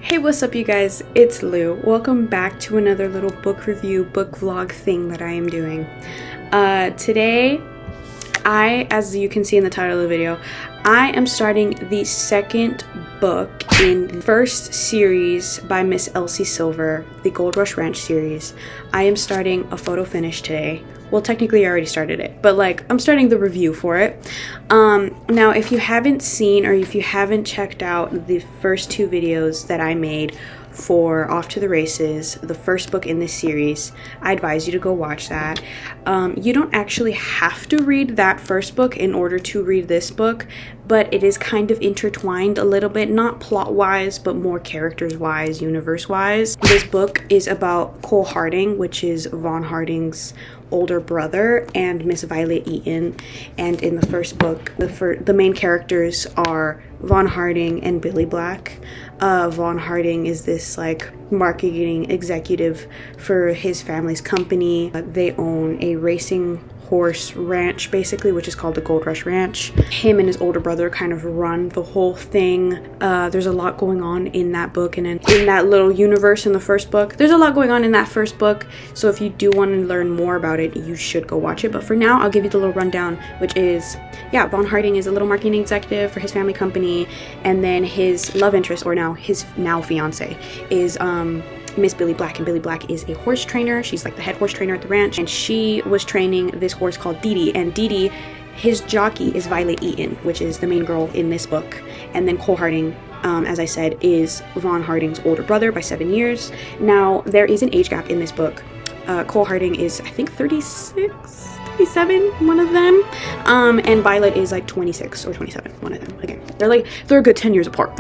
Hey, what's up you guys? It's Lou. Welcome back to another little book review, book vlog thing that I am doing. Today, as you can see in the title of the video, I am starting the second book in the first series by Miss Elsie Silver, the Gold Rush Ranch series. I am starting a photo finish today. Well, technically I already started it, but like I'm starting the review for it. Now, if you haven't seen or if you haven't checked out the first two videos that I made for Off to the Races, the first book in this series, I advise you to go watch that. You don't actually have to read that first book in order to read this book, but it is kind of intertwined a little bit, not plot-wise, but more characters-wise, universe-wise. This book is about Cole Harding, which is Vaughn Harding's older brother, and Miss Violet Eaton. And in the first book, the main characters are Vaughn Harding and Billy Black. Vaughn Harding is this like marketing executive for his family's company. They own a racing horse ranch basically, which is called the Gold Rush Ranch. Him and his older brother kind of run the whole thing. There's a lot going on in that book, and in that little universe in the first book, there's a lot going on in that first book. So if you do want to learn more about it, you should go watch it. But for now, I'll give you the little rundown, which is, yeah, Vaughn Harding is a little marketing executive for his family company, and then his love interest, or his fiance, is Miss Billy Black, and Billy Black is a horse trainer. She's like the head horse trainer at the ranch, and she was training this horse called Dee, and Dee, his jockey is Violet Eaton, which is the main girl in this book. And then Cole Harding, as I said, is Vaughn Harding's older brother by 7 years. Now, there is an age gap in this book. Cole Harding is, I think, 36, 37, one of them, and Violet is like 26 or 27, one of them. Again, they're a good 10 years apart.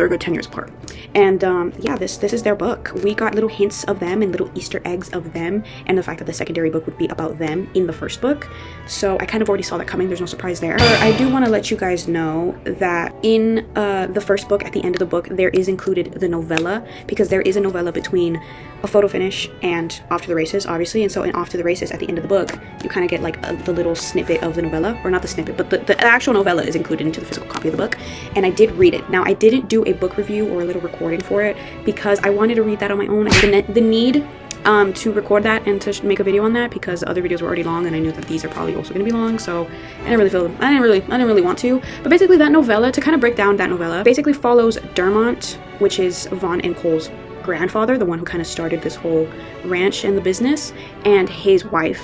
And yeah, this is their book. We got little hints of them and little Easter eggs of them, and the fact that the secondary book would be about them in the first book. So I kind of already saw that coming. There's no surprise there. I do want to let you guys know that in the first book, at the end of the book, there is included the novella, because there is a novella between a photo finish and Off to the Races, obviously. And so in Off to the Races, at the end of the book, you kind of get like the little snippet of the novella, or not the snippet, but the actual novella is included into the physical copy of the book. And I did read it. Now, I didn't do a book review or a little recording for it because I wanted to read that on my own. I had the need to record that and to make a video on that, because the other videos were already long, and I knew that these are probably also going to be long, so I didn't really want to. But basically, that novella, to kind of break down that novella, basically follows Dermont, which is Vaughn and Cole's grandfather, the one who kind of started this whole ranch and the business, and his wife,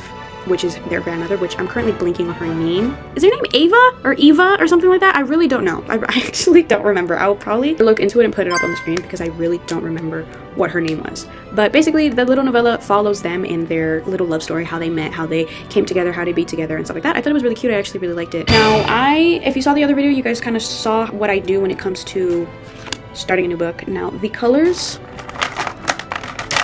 which is their grandmother, which I'm currently blinking on her name. Is her name Ava or Eva or something like that? I really don't know. I actually don't remember. I will probably look into it and put it up on the screen, because I really don't remember what her name was. But basically, the little novella follows them in their little love story, how they met, how they came together, how they be together, and stuff like that. I thought it was really cute. I actually really liked it. Now, if you saw the other video, you guys kind of saw what I do when it comes to starting a new book. Now, the colors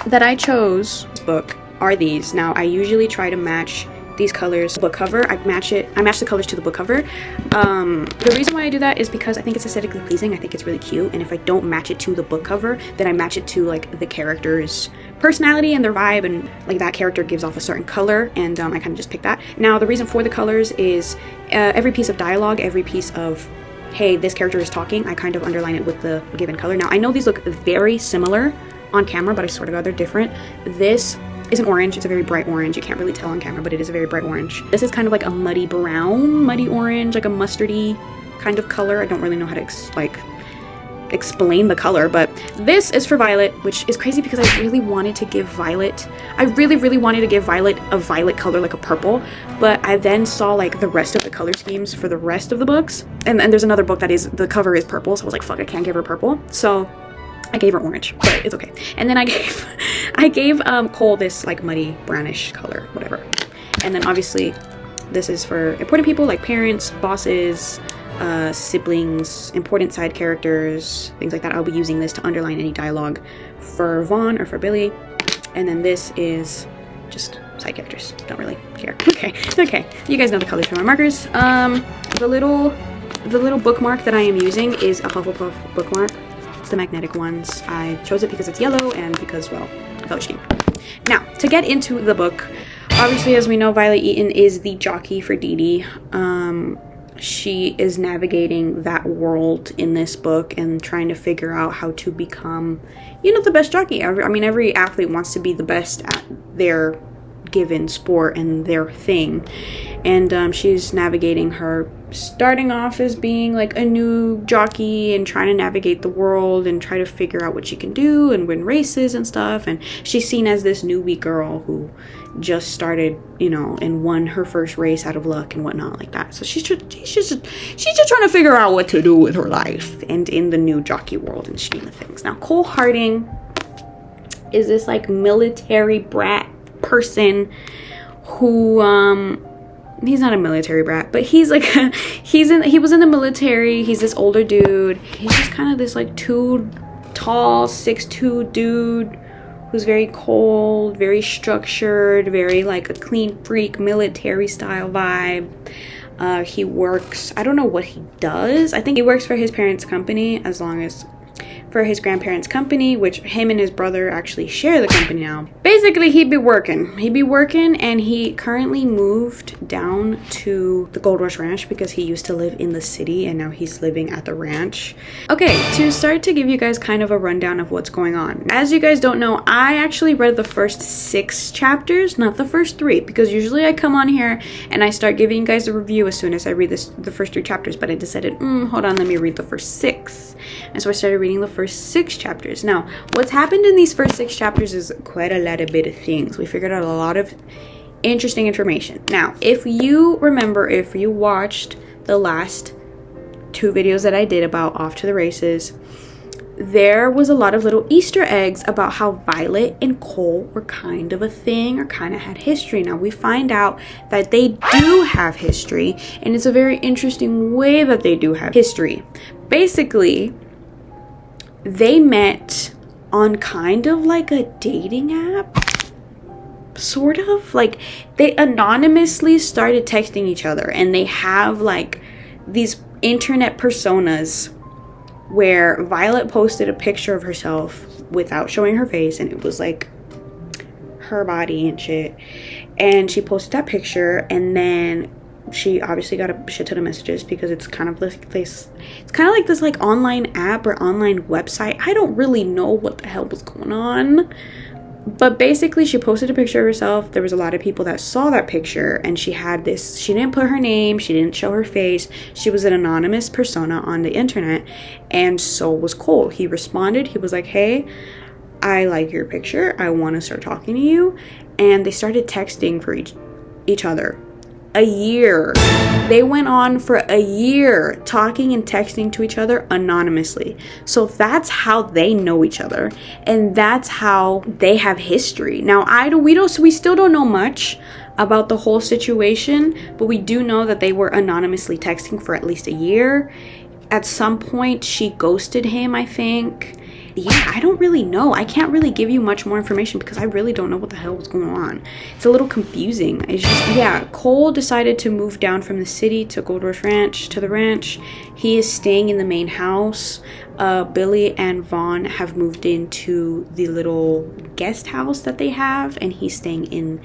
that I chose this book are these. Now, I usually try to match these colors to the book cover. I match the colors to the book cover. The reason why I do that is because I think it's aesthetically pleasing. I think it's really cute, and if I don't match it to the book cover, then I match it to like the character's personality and their vibe, and like that character gives off a certain color, and I kind of just pick that. Now, the reason for the colors is every piece of dialogue, every piece of, hey, this character is talking, I kind of underline it with the given color. Now, I know these look very similar on camera, but I swear to God, they're different. This is an orange. It's a very bright orange. You can't really tell on camera, but it is a very bright orange. This is kind of like a muddy brown, muddy orange, like a mustardy kind of color. I don't really know how to explain the color, but this is for Violet, which is crazy because I really wanted to give Violet, a violet color, like a purple, but I then saw like the rest of the color schemes for the rest of the books, and there's another book that is, the cover is purple, so I was like, fuck, I can't give her purple, so I gave her orange, but it's okay. And then I gave Cole this like muddy brownish color, whatever. And then obviously this is for important people like parents, bosses, siblings, important side characters, things like that. I'll be using this to underline any dialogue for Vaughn or for Billy. And then this is just side characters. Don't really care. Okay. You guys know the colors for my markers. The little bookmark that I am using is a Hufflepuff bookmark. It's the magnetic ones. I chose it because it's yellow and because, well, color scheme. Now, to get into the book, obviously, as we know, Violet Eaton is the jockey for Dee. she is navigating that world in this book and trying to figure out how to become, you know, the best jockey. I mean, every athlete wants to be the best at their given sport and their thing. And she's navigating her starting off as being like a new jockey and trying to navigate the world and try to figure out what she can do and win races and stuff. And she's seen as this newbie girl who just started, you know, and won her first race out of luck and whatnot like that. So she's just trying to figure out what to do with her life and in the new jockey world and scheme of things. Now, Cole Harding is this like military brat person who he's not a military brat, but he's like he was in the military. He's this older dude. He's just kind of this like too tall 6'2" dude who's very cold, very structured, very like a clean freak military style vibe. He works, I don't know what he does. I think he works for his parents' company, as long as for his grandparents' company, which him and his brother actually share the company now. Basically, he'd be working, and he currently moved down to the Gold Rush Ranch because he used to live in the city and now he's living at the ranch. Okay, to start to give you guys kind of a rundown of what's going on. As you guys don't know, I actually read the first 6 chapters, not the first 3, because usually I come on here and I start giving you guys a review as soon as I read the first 3 chapters, but I decided, hold on, let me read the first 6. And so I started reading the first 6 chapters. Now, what's happened in these first 6 chapters is quite a lot of bit of things. We figured out a lot of interesting information. Now, if you remember, if you watched the last 2 videos that I did about Off to the Races, there was a lot of little Easter eggs about how Violet and Cole were kind of a thing or kind of had history. Now, we find out that they do have history, and it's a very interesting way that they do have history. Basically, they met on kind of like a dating app, sort of. Like, they anonymously started texting each other, and they have like these internet personas where Violet posted a picture of herself without showing her face, and it was like her body and shit, and she posted that picture, and then she obviously got a shit ton of messages because it's kind of like this, it's kind of like this like online app or online website. I don't really know what the hell was going on, but basically she posted a picture of herself. There was a lot of people that saw that picture, and she had this, she didn't put her name, she didn't show her face, she was an anonymous persona on the internet. And so was Cole. He responded, he was like, hey, I like your picture, I want to start talking to you. And they started texting for each other. A year. They went on for a year talking and texting to each other anonymously. So that's how they know each other, and that's how they have history. Now, we still don't know much about the whole situation, but we do know that they were anonymously texting for at least a year. At some point, she ghosted him, I think. Yeah, I don't really know. I can't really give you much more information because I really don't know what the hell was going on. It's a little confusing. It's just, yeah, Cole decided to move down from the city to Gold Rush Ranch, to the ranch. He is staying in the main house. Billy and Vaughn have moved into the little guest house that they have, and he's staying in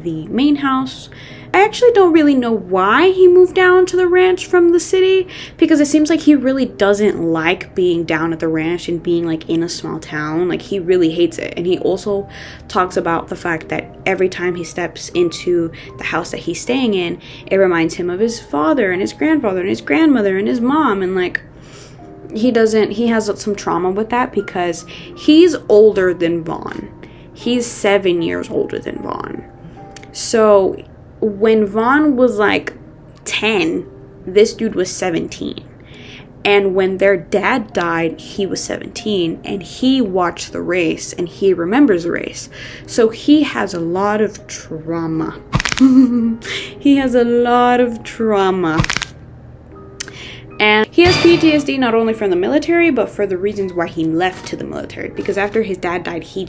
the main house. I actually don't really know why he moved down to the ranch from the city, because it seems like he really doesn't like being down at the ranch and being like in a small town. Like, he really hates it. And he also talks about the fact that every time he steps into the house that he's staying in, it reminds him of his father and his grandfather and his grandmother and his mom, and like he has some trauma with that because he's older than Vaughn. He's 7 years older than Vaughn. So when Vaughn was like 10, this dude was 17. And when their dad died, he was 17, and he watched the race and he remembers the race. So he has a lot of trauma. He has a lot of trauma. And he has PTSD not only from the military, but for the reasons why he left to the military. Because after his dad died, he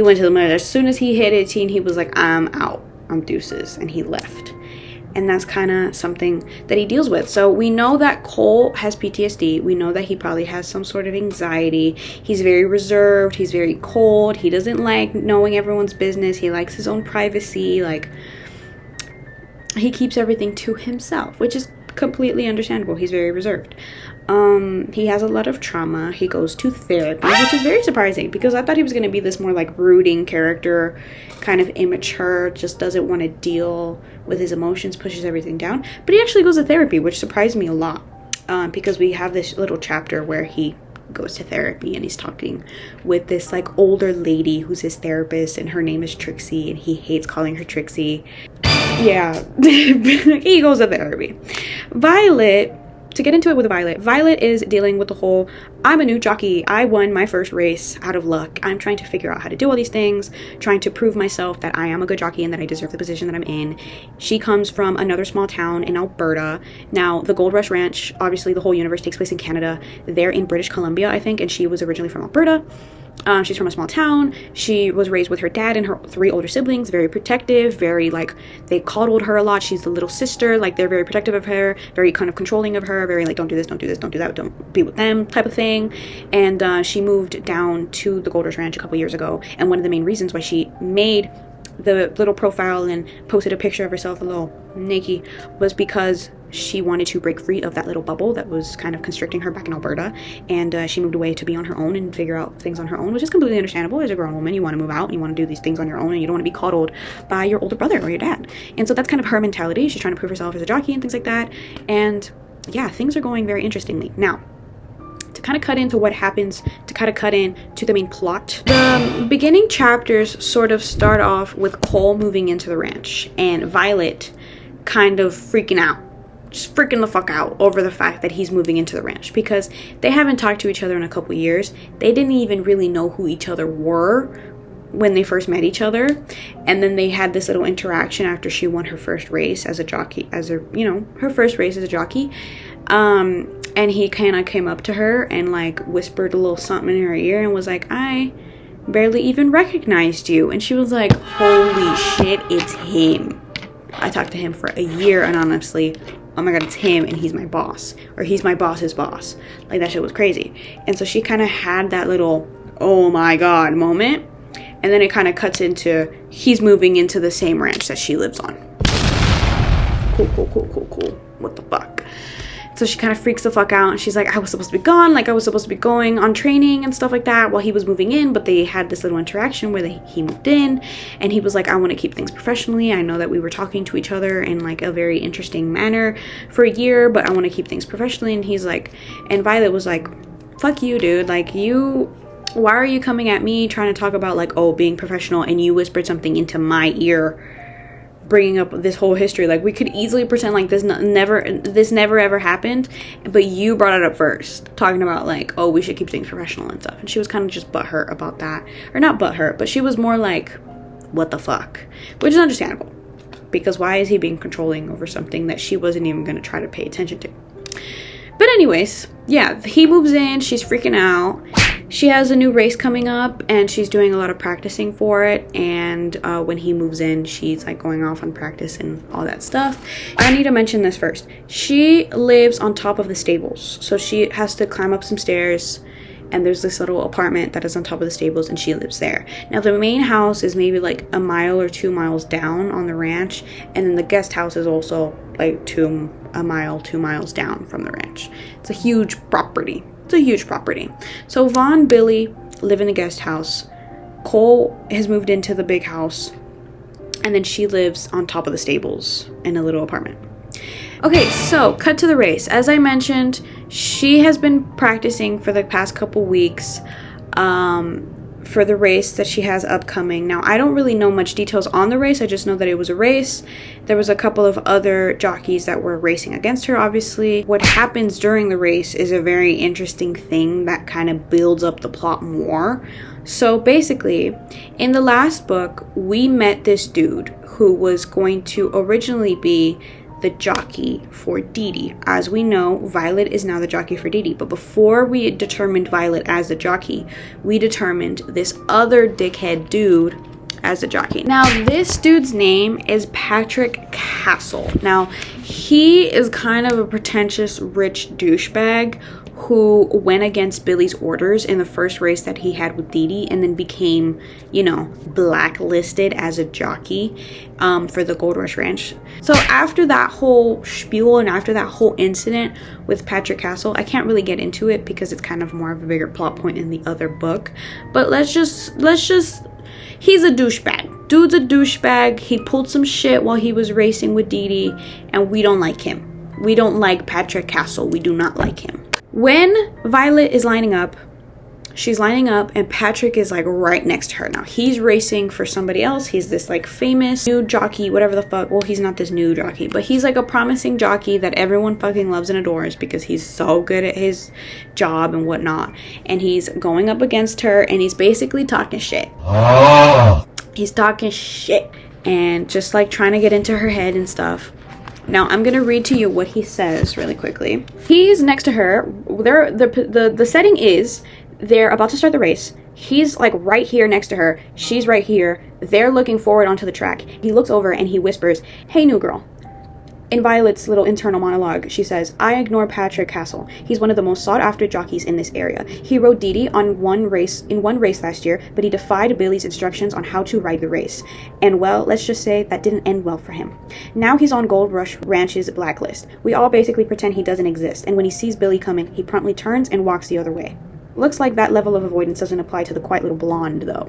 went to the military. As soon as he hit 18, he was like, I'm out. I'm deuces. And he left. And that's kind of something that he deals with. So we know that Cole has PTSD. We know that he probably has some sort of anxiety. He's very reserved. He's very cold. He doesn't like knowing everyone's business. He likes his own privacy. Like, he keeps everything to himself, which is completely understandable. He's very reserved. He has a lot of trauma. He goes to therapy, which is very surprising because I thought he was going to be this more like brooding character, kind of immature, just doesn't want to deal with his emotions, pushes everything down. But he actually goes to therapy, which surprised me a lot, because we have this little chapter where he goes to therapy and he's talking with this like older lady who's his therapist, and her name is Trixie, and he hates calling her Trixie. Yeah. He goes to therapy. Violet, to get into it with Violet is dealing with the whole, I'm a new jockey, I won my first race out of luck, I'm trying to figure out how to do all these things, trying to prove myself that I am a good jockey and that I deserve the position that I'm in. She comes from another small town in Alberta. Now, the Gold Rush Ranch, obviously the whole universe takes place in Canada. They're in British Columbia, I think, and she was originally from Alberta. She's from a small town. She was raised with her dad and her 3 older siblings, very protective, very like, they coddled her a lot. She's the little sister, like they're very protective of her, very kind of controlling of her, very like, don't do this, don't do this, don't do that, don't be with them type of thing. And she moved down to the Gold Rush Ranch a couple years ago, and one of the main reasons why she made the little profile and posted a picture of herself a little naked was because she wanted to break free of that little bubble that was kind of constricting her back in Alberta, and she moved away to be on her own and figure out things on her own, which is completely understandable. As a grown woman, you want to move out and you want to do these things on your own, and you don't want to be coddled by your older brother or your dad. And so that's kind of her mentality. She's trying to prove herself as a jockey and things like that. And yeah, things are going very interestingly. Now, to kind of cut into what happens, to kind of cut into the main plot, the beginning chapters sort of start off with Cole moving into the ranch and Violet kind of freaking out, just freaking the fuck out over the fact that he's moving into the ranch, because they haven't talked to each other in a couple years. They didn't even really know who each other were when they first met each other, and then they had this little interaction after she won her first race as a jockey, her first race as a jockey. And he kind of came up to her and like whispered a little something in her ear and was like, I barely even recognized you. And she was like, holy shit, it's him. I talked to him for a year anonymously. Oh my god, it's him, and he's my boss, or he's my boss's boss. Like, that shit was crazy. And so she kind of had that little oh my god moment, and then it kind of cuts into he's moving into the same ranch that she lives on. Cool. What the fuck? So she kind of freaks the fuck out, and she's like, I was supposed to be gone, like I was supposed to be going on training and stuff like that while he was moving in, but they had this little interaction where he moved in, and he was like, I want to keep things professionally. I know that we were talking to each other in like a very interesting manner for a year, but I want to keep things professionally. And he's like, and Violet was like, fuck you, dude, like why are you coming at me trying to talk about like, oh, being professional, and you whispered something into my ear, bringing up this whole history. Like, we could easily pretend like this never ever happened, but you brought it up first, talking about like, oh, we should keep things professional and stuff. And she was kind of just butthurt about that, or not butthurt, but she was more like, what the fuck, which is understandable, because why is he being controlling over something that she wasn't even going to try to pay attention to? But anyways, yeah, he moves in, she's freaking out. She has a new race coming up, and she's doing a lot of practicing for it. And when he moves in, she's like going off on practice and all that stuff. I need to mention this first. She lives on top of the stables, so she has to climb up some stairs, and there's this little apartment that is on top of the stables, and she lives there. Now, the main house is maybe like a mile or 2 miles down on the ranch, and then the guest house is also like 2 miles down from the ranch. It's a huge property. So Vaughn and Billy live in the guest house. Cole has moved into the big house, and then she lives on top of the stables in a little apartment. Okay, so cut to the race. As I mentioned, she has been practicing for the past couple weeks for the race that she has upcoming. Now, I don't really know much details on the race. I just know that it was a race. There was a couple of other jockeys that were racing against her, obviously. What happens during the race is a very interesting thing that kind of builds up the plot more. So basically, in the last book, we met this dude who was going to originally be the jockey for Dee Dee. As we know, Violet is now the jockey for Dee Dee, but before we determined Violet as the jockey, we determined this other dickhead dude as a jockey. Now, this dude's name is Patrick Castle. Now, he is kind of a pretentious rich douchebag who went against Billy's orders in the first race that he had with Dee Dee, and then became, you know, blacklisted as a jockey for the Gold Rush Ranch. So after that whole spiel and after that whole incident with Patrick Castle, I can't really get into it because it's kind of more of a bigger plot point in the other book. But let's just he's a douchebag. Dude's a douchebag. He pulled some shit while he was racing with Dee Dee, and we don't like him. We don't like Patrick Castle. We do not like him. When Violet is lining up, she's lining up and Patrick is like right next to her. Now he's racing for somebody else. He's this like famous new jockey, whatever the fuck. Well, he's not this new jockey, but he's like a promising jockey that everyone fucking loves and adores because he's so good at his job and whatnot. And he's going up against her and he's basically talking shit. He's talking shit and just like trying to get into her head and stuff. Now, I'm going to read to you what he says really quickly. He's next to her. The setting is they're about to start the race. He's like right here next to her. She's right here. They're looking forward onto the track. He looks over and he whispers, "Hey, new girl." In Violet's little internal monologue, she says, "I ignore Patrick Castle. He's one of the most sought-after jockeys in this area. He rode Dee Dee in one race last year, but he defied Billy's instructions on how to ride the race. And well, let's just say that didn't end well for him. Now he's on Gold Rush Ranch's blacklist. We all basically pretend he doesn't exist, and when he sees Billy coming, he promptly turns and walks the other way. Looks like that level of avoidance doesn't apply to the quiet little blonde, though.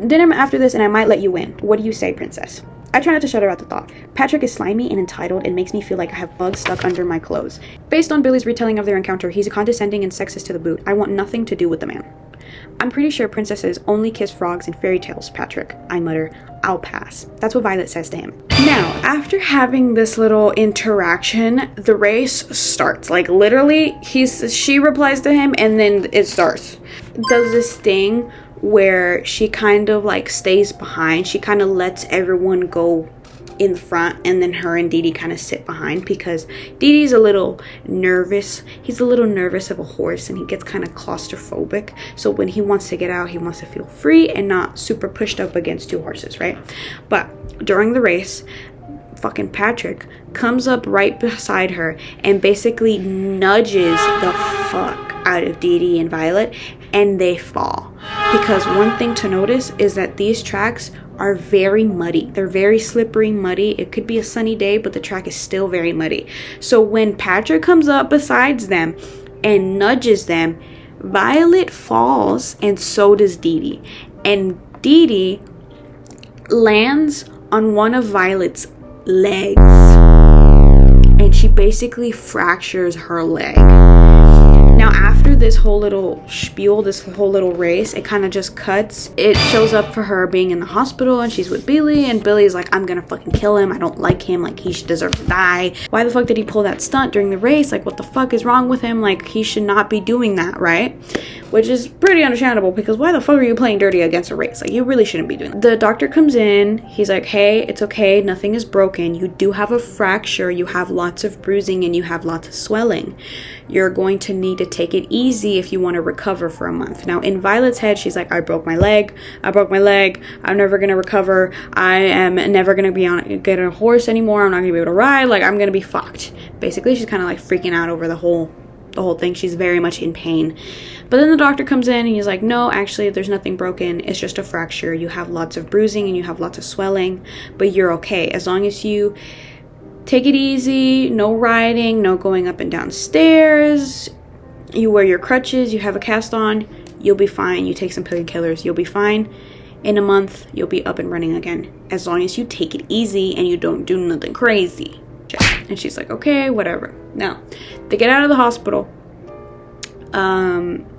Dinner after this, and I might let you win. What do you say, princess?" I try not to shudder at the thought. Patrick is slimy and entitled and makes me feel like I have bugs stuck under my clothes. Based on Billy's retelling of their encounter, he's condescending and sexist to the boot. I want nothing to do with the man. I'm pretty sure princesses only kiss frogs in fairy tales, Patrick. I mutter. I'll pass. That's what Violet says to him. Now, after having this little interaction, the race starts. Like literally, she replies to him and then it starts. Does this thing where she kind of like stays behind. She kind of lets everyone go in the front and then her and Dee Dee kind of sit behind because Dee Dee's a little nervous. He's a little nervous of a horse and he gets kind of claustrophobic. So when he wants to get out, he wants to feel free and not super pushed up against two horses, right? But during the race, fucking Patrick comes up right beside her and basically nudges the fuck out of Dee Dee and Violet, and they fall. Because one thing to notice is that these tracks are very muddy. They're very slippery, muddy. It could be a sunny day, but the track is still very muddy. So when Patrick comes up besides them and nudges them, Violet falls and so does Dee Dee. And Dee Dee lands on one of Violet's legs and she basically fractures her leg. Now after this whole little spiel, this whole little race, it kind of just cuts. It shows up for her being in the hospital and she's with Billy and Billy's like, "I'm gonna fucking kill him. I don't like him. Like he deserves to die. Why the fuck did he pull that stunt during the race? Like what the fuck is wrong with him? Like he should not be doing that, right?" Which is pretty understandable because why the fuck are you playing dirty against a race? Like you really shouldn't be doing that. The doctor comes in. He's like, "Hey, it's okay. Nothing is broken. You do have a fracture. You have lots of bruising and you have lots of swelling. You're going to need to take it easy if you want to recover for a month." Now in Violet's head, she's like, "I broke my leg. I'm never going to recover. I am never going to get a horse anymore. I'm not going to be able to ride. Like I'm going to be fucked." Basically, she's kind of like freaking out over the whole thing. She's very much in pain. But then the doctor comes in and he's like, "No, actually there's nothing broken. It's just a fracture. You have lots of bruising and you have lots of swelling, but you're okay. As long as you take it easy, no riding, no going up and down stairs, you wear your crutches, you have a cast on, you'll be fine. You take some painkillers, you'll be fine. In a month, you'll be up and running again. As long as you take it easy and you don't do nothing crazy." And she's like, "Okay, whatever." Now, they get out of the hospital.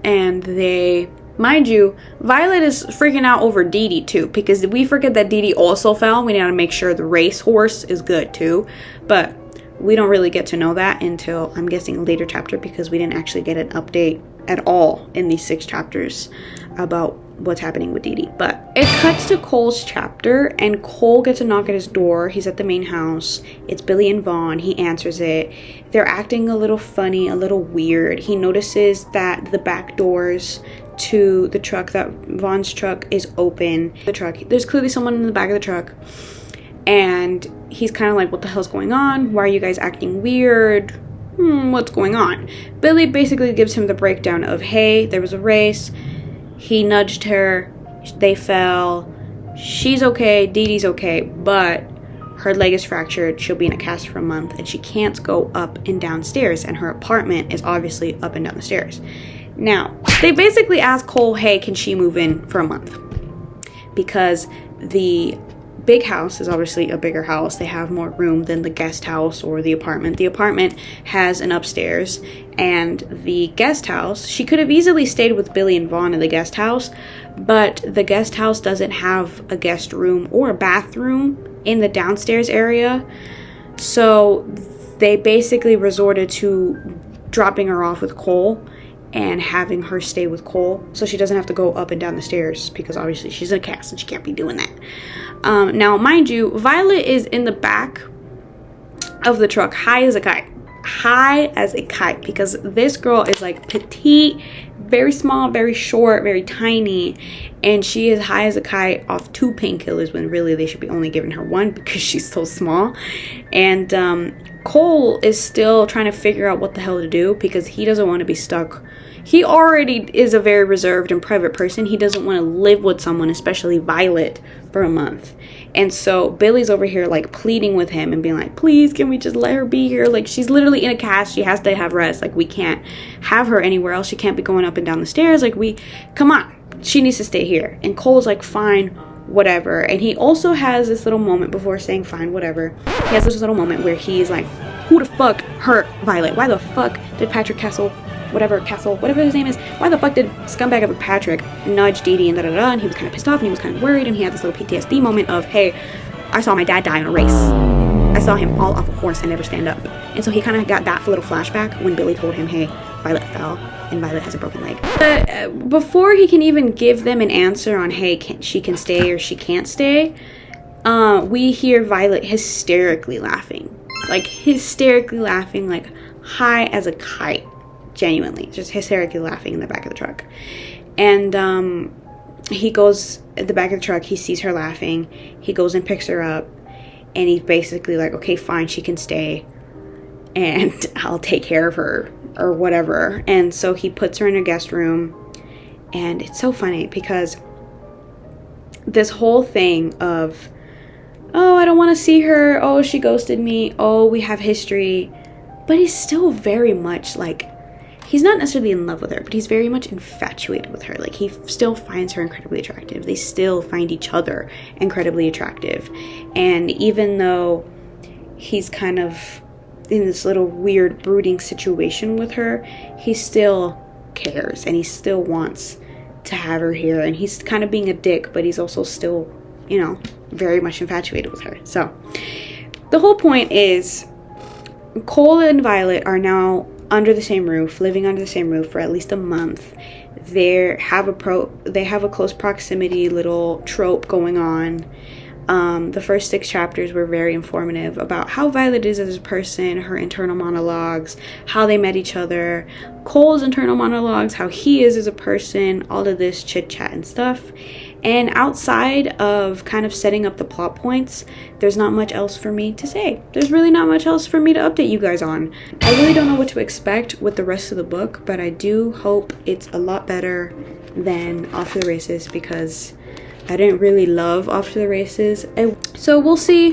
And they, mind you, Violet is freaking out over Dee Dee too, because we forget that Dee Dee also fell. We need to make sure the race horse is good too. But we don't really get to know that until, I'm guessing, a later chapter, because we didn't actually get an update at all in these 6 chapters about what's happening with Dee Dee. But it cuts to Cole's chapter, and Cole gets a knock at his door. He's at the main house. It's Billy and Vaughn. He answers it. They're acting a little funny, a little weird. He notices that the back doors to the truck, that Vaughn's truck, is open. There's clearly someone in the back of the truck, and he's kind of like, "What the hell's going on? Why are you guys acting weird? what's going on? Billy basically gives him the breakdown of, hey, there was a race, he nudged her, they fell, she's okay, Dee Dee's okay, but her leg is fractured, she'll be in a cast for a month, and she can't go up and down stairs, and her apartment is obviously up and down the stairs. Now, they basically ask Cole, hey, can she move in for a month? Because the big house is obviously a bigger house. They have more room than the guest house or the apartment. The apartment has an upstairs, and the guest house, she could have easily stayed with Billy and Vaughn in the guest house, but the guest house doesn't have a guest room or a bathroom in the downstairs area. So they basically resorted to dropping her off with Cole and having her stay with Cole so she doesn't have to go up and down the stairs, because obviously she's in a cast and she can't be doing that. Now, mind you, Violet is in the back of the truck, high as a kite, because this girl is like petite, very small, very short, very tiny, and she is high as a kite off 2 painkillers when really they should be only giving her 1 because she's so small. And Cole is still trying to figure out what the hell to do, because he doesn't want to be stuck. He already is a very reserved and private person. He doesn't want to live with someone, especially Violet, for a month. And so Billy's over here like pleading with him and being like, please, can we just let her be here? Like, she's literally in a cast. She has to have rest. Like, we can't have her anywhere else. She can't be going up and down the stairs. Like, come on. She needs to stay here. And Cole's like, fine, whatever. And he also has this little moment before saying fine, whatever. He has this little moment where he's like, who the fuck hurt Violet? Why the fuck did Patrick Castle, whatever his name is, why the fuck did scumbag of a Patrick nudge Dee Dee and da-da-da? And he was kind of pissed off and he was kind of worried, and he had this little PTSD moment of, hey, I saw my dad die in a race. I saw him fall off a horse and never stand up. And so he kind of got that little flashback when Billy told him, hey, Violet fell and Violet has a broken leg. But before he can even give them an answer on, hey, she can stay or she can't stay, we hear Violet hysterically laughing. Like, high as a kite. Genuinely, just hysterically laughing in the back of the truck. And he goes at the back of the truck, he sees her laughing, he goes and picks her up, and he's basically like, okay, fine, she can stay and I'll take care of her or whatever. And so he puts her in a guest room, and it's so funny because this whole thing of, oh, I don't want to see her, oh, she ghosted me, oh, we have history, but he's still very much like, he's not necessarily in love with her, but he's very much infatuated with her. Like, he still finds her incredibly attractive. They still find each other incredibly attractive. And even though he's kind of in this little weird brooding situation with her, he still cares and he still wants to have her here. And he's kind of being a dick, but he's also still, you know, very much infatuated with her. So the whole point is Cole and Violet are now under the same roof, living under the same roof for at least a month. They have a close proximity little trope going on. The first 6 chapters were very informative about how Violet is as a person, her internal monologues, how they met each other, Cole's internal monologues, how he is as a person, all of this chit chat and stuff. And outside of kind of setting up the plot points, there's not much else for me to say. There's really not much else for me to update you guys on. I really don't know what to expect with the rest of the book, but I do hope it's a lot better than Off to the Races, because I didn't really love Off to the Races. So we'll see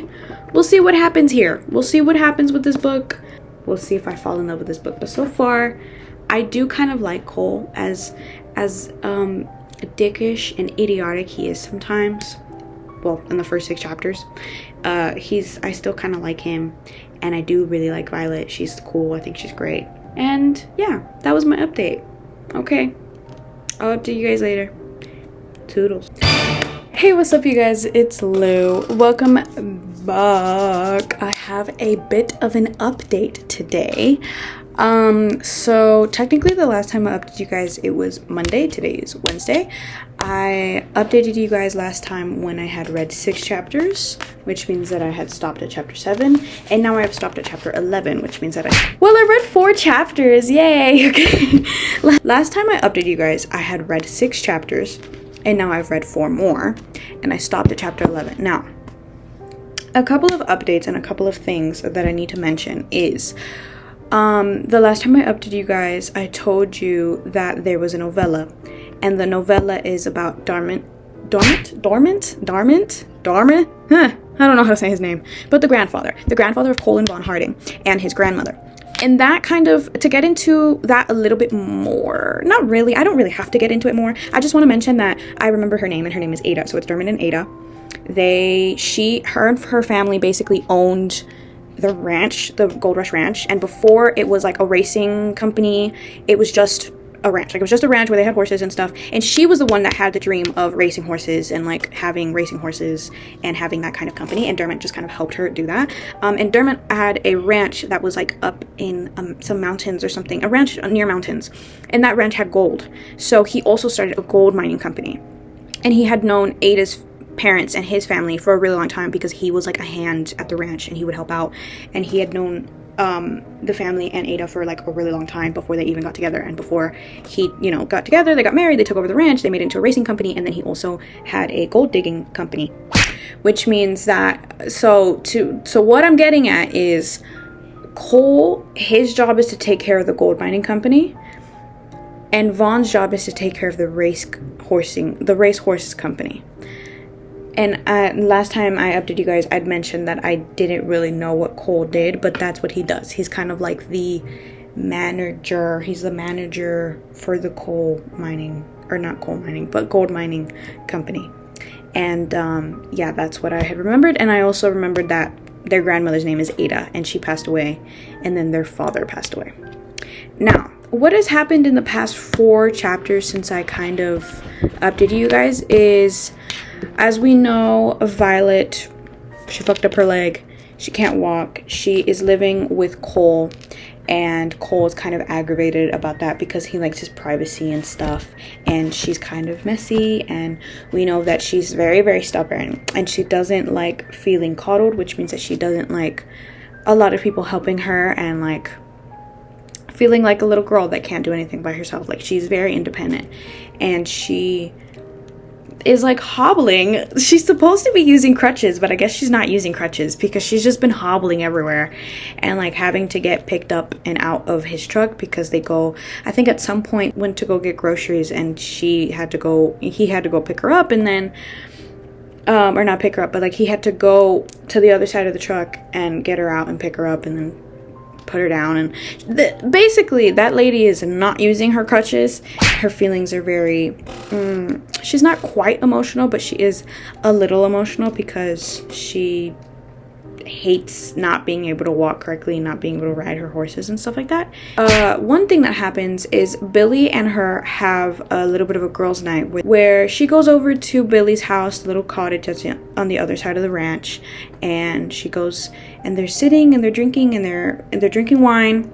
what happens here. We'll see what happens with this book. We'll see if I fall in love with this book. But so far, I do kind of like Cole as dickish and idiotic he is sometimes. Well, in the first 6 chapters, I still kind of like him, and I do really like Violet. She's cool. I think she's great. And yeah, that was my update. Okay, I'll update you guys later. Toodles. Hey, what's up, you guys? It's Lou. Welcome back. I have a bit of an update today. So technically the last time I updated you guys, it was Monday. Today is Wednesday. I updated you guys last time when I had read 6 chapters, which means that I had stopped at chapter 7, and now I have stopped at chapter 11, which means that I read 4 chapters. Yay. Okay. Last time I updated you guys, I had read 6 chapters, and now I've read 4 more, and I stopped at chapter 11. Now, a couple of updates and a couple of things that I need to mention is, The last time I updated you guys, I told you that there was a novella, and the novella is about Darmint. Huh, I don't know how to say his name, but the grandfather of Colin von Harding, and his grandmother. And that kind of, to get into that a little bit more, not really, I don't really have to get into it more. I just want to mention that I remember her name, and her name is Ada. So it's Dermot and Ada. Her and her family basically owned the ranch, the Gold Rush Ranch. And before it was like a racing company, it was just a ranch. Like, it was just a ranch where they had horses and stuff. And she was the one that had the dream of racing horses and like having racing horses and having that kind of company. And Dermot just kind of helped her do that. And Dermot had a ranch that was like up in some mountains or something, a ranch near mountains. And that ranch had gold. So he also started a gold mining company. And he had known Ada's parents and his family for a really long time because he was like a hand at the ranch and he would help out. And he had known the family and Ada for like a really long time before they even got together. And before he, you know, got together, they got married, they took over the ranch, they made it into a racing company, and then he also had a gold digging company. Which means that, so what I'm getting at is Cole, his job is to take care of the gold mining company, and Vaughn's job is to take care of the race horse company. And last time I updated you guys, I'd mentioned that I didn't really know what Cole did, but that's what he does. He's kind of like the manager. He's the manager for the coal mining, or not coal mining, but gold mining company. And yeah, that's what I had remembered. And I also remembered that their grandmother's name is Ada, and she passed away, and then their father passed away. Now, what has happened in the past 4 chapters since I kind of updated you guys is, as we know, Violet, she fucked up her leg. She can't walk. She is living with Cole, and Cole is kind of aggravated about that because he likes his privacy and stuff, and she's kind of messy, and we know that she's very, very stubborn, and she doesn't like feeling coddled, which means that she doesn't like a lot of people helping her and like feeling like a little girl that can't do anything by herself. Like, she's very independent, and she is like hobbling. She's supposed to be using crutches, but I guess she's not using crutches because she's just been hobbling everywhere and like having to get picked up and out of his truck because they go, I think at some point went to go get groceries, and he had to go pick her up, and then or not pick her up, but like he had to go to the other side of the truck and get her out and pick her up and then put her down. And basically that lady is not using her crutches. Her feelings are very she's not quite emotional, but she is a little emotional because she hates not being able to walk correctly, not being able to ride her horses and stuff like that. One thing that happens is Billy and her have a little bit of a girls' night where she goes over to Billy's house, the little cottage that's on the other side of the ranch, and she goes and they're sitting and they're drinking and they're drinking wine,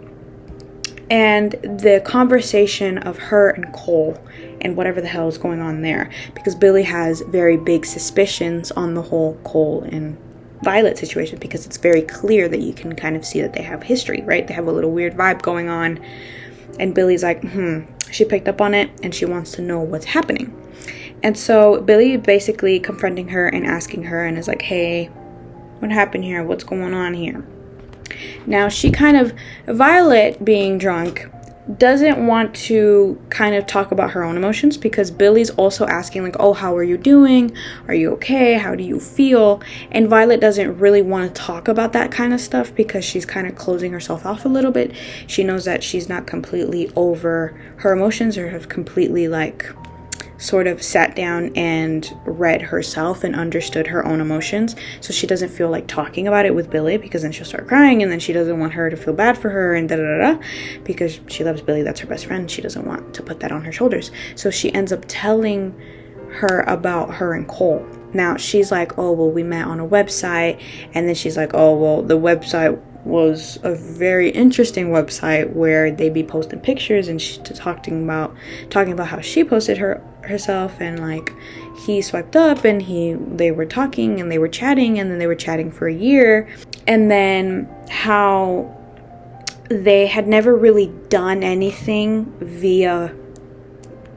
and the conversation of her and Cole and whatever the hell is going on there, because Billy has very big suspicions on the whole Cole and Violet situation, because it's very clear that you can kind of see that they have history, right? They have a little weird vibe going on, and Billy's like, she picked up on it and she wants to know what's happening. And so Billy basically confronting her and asking her and is like, hey, what happened here? What's going on here? Now she kind of, Violet being drunk, doesn't want to kind of talk about her own emotions, because Billy's also asking like, oh, how are you doing? Are you okay? How do you feel? And Violet doesn't really want to talk about that kind of stuff because she's kind of closing herself off a little bit. She knows that she's not completely over her emotions or have completely like sort of sat down and read herself and understood her own emotions, so she doesn't feel like talking about it with Billy, because then she'll start crying, and then she doesn't want her to feel bad for her and because she loves Billy, that's her best friend. She doesn't want to put that on her shoulders, so she ends up telling her about her and Cole. Now she's like, oh well, we met on a website, and then she's like, oh well, the website was a very interesting website where they be posting pictures, and she's talking about how she posted herself, and like he swiped up, and they were talking and they were chatting, and then they were chatting for a year, and then how they had never really done anything via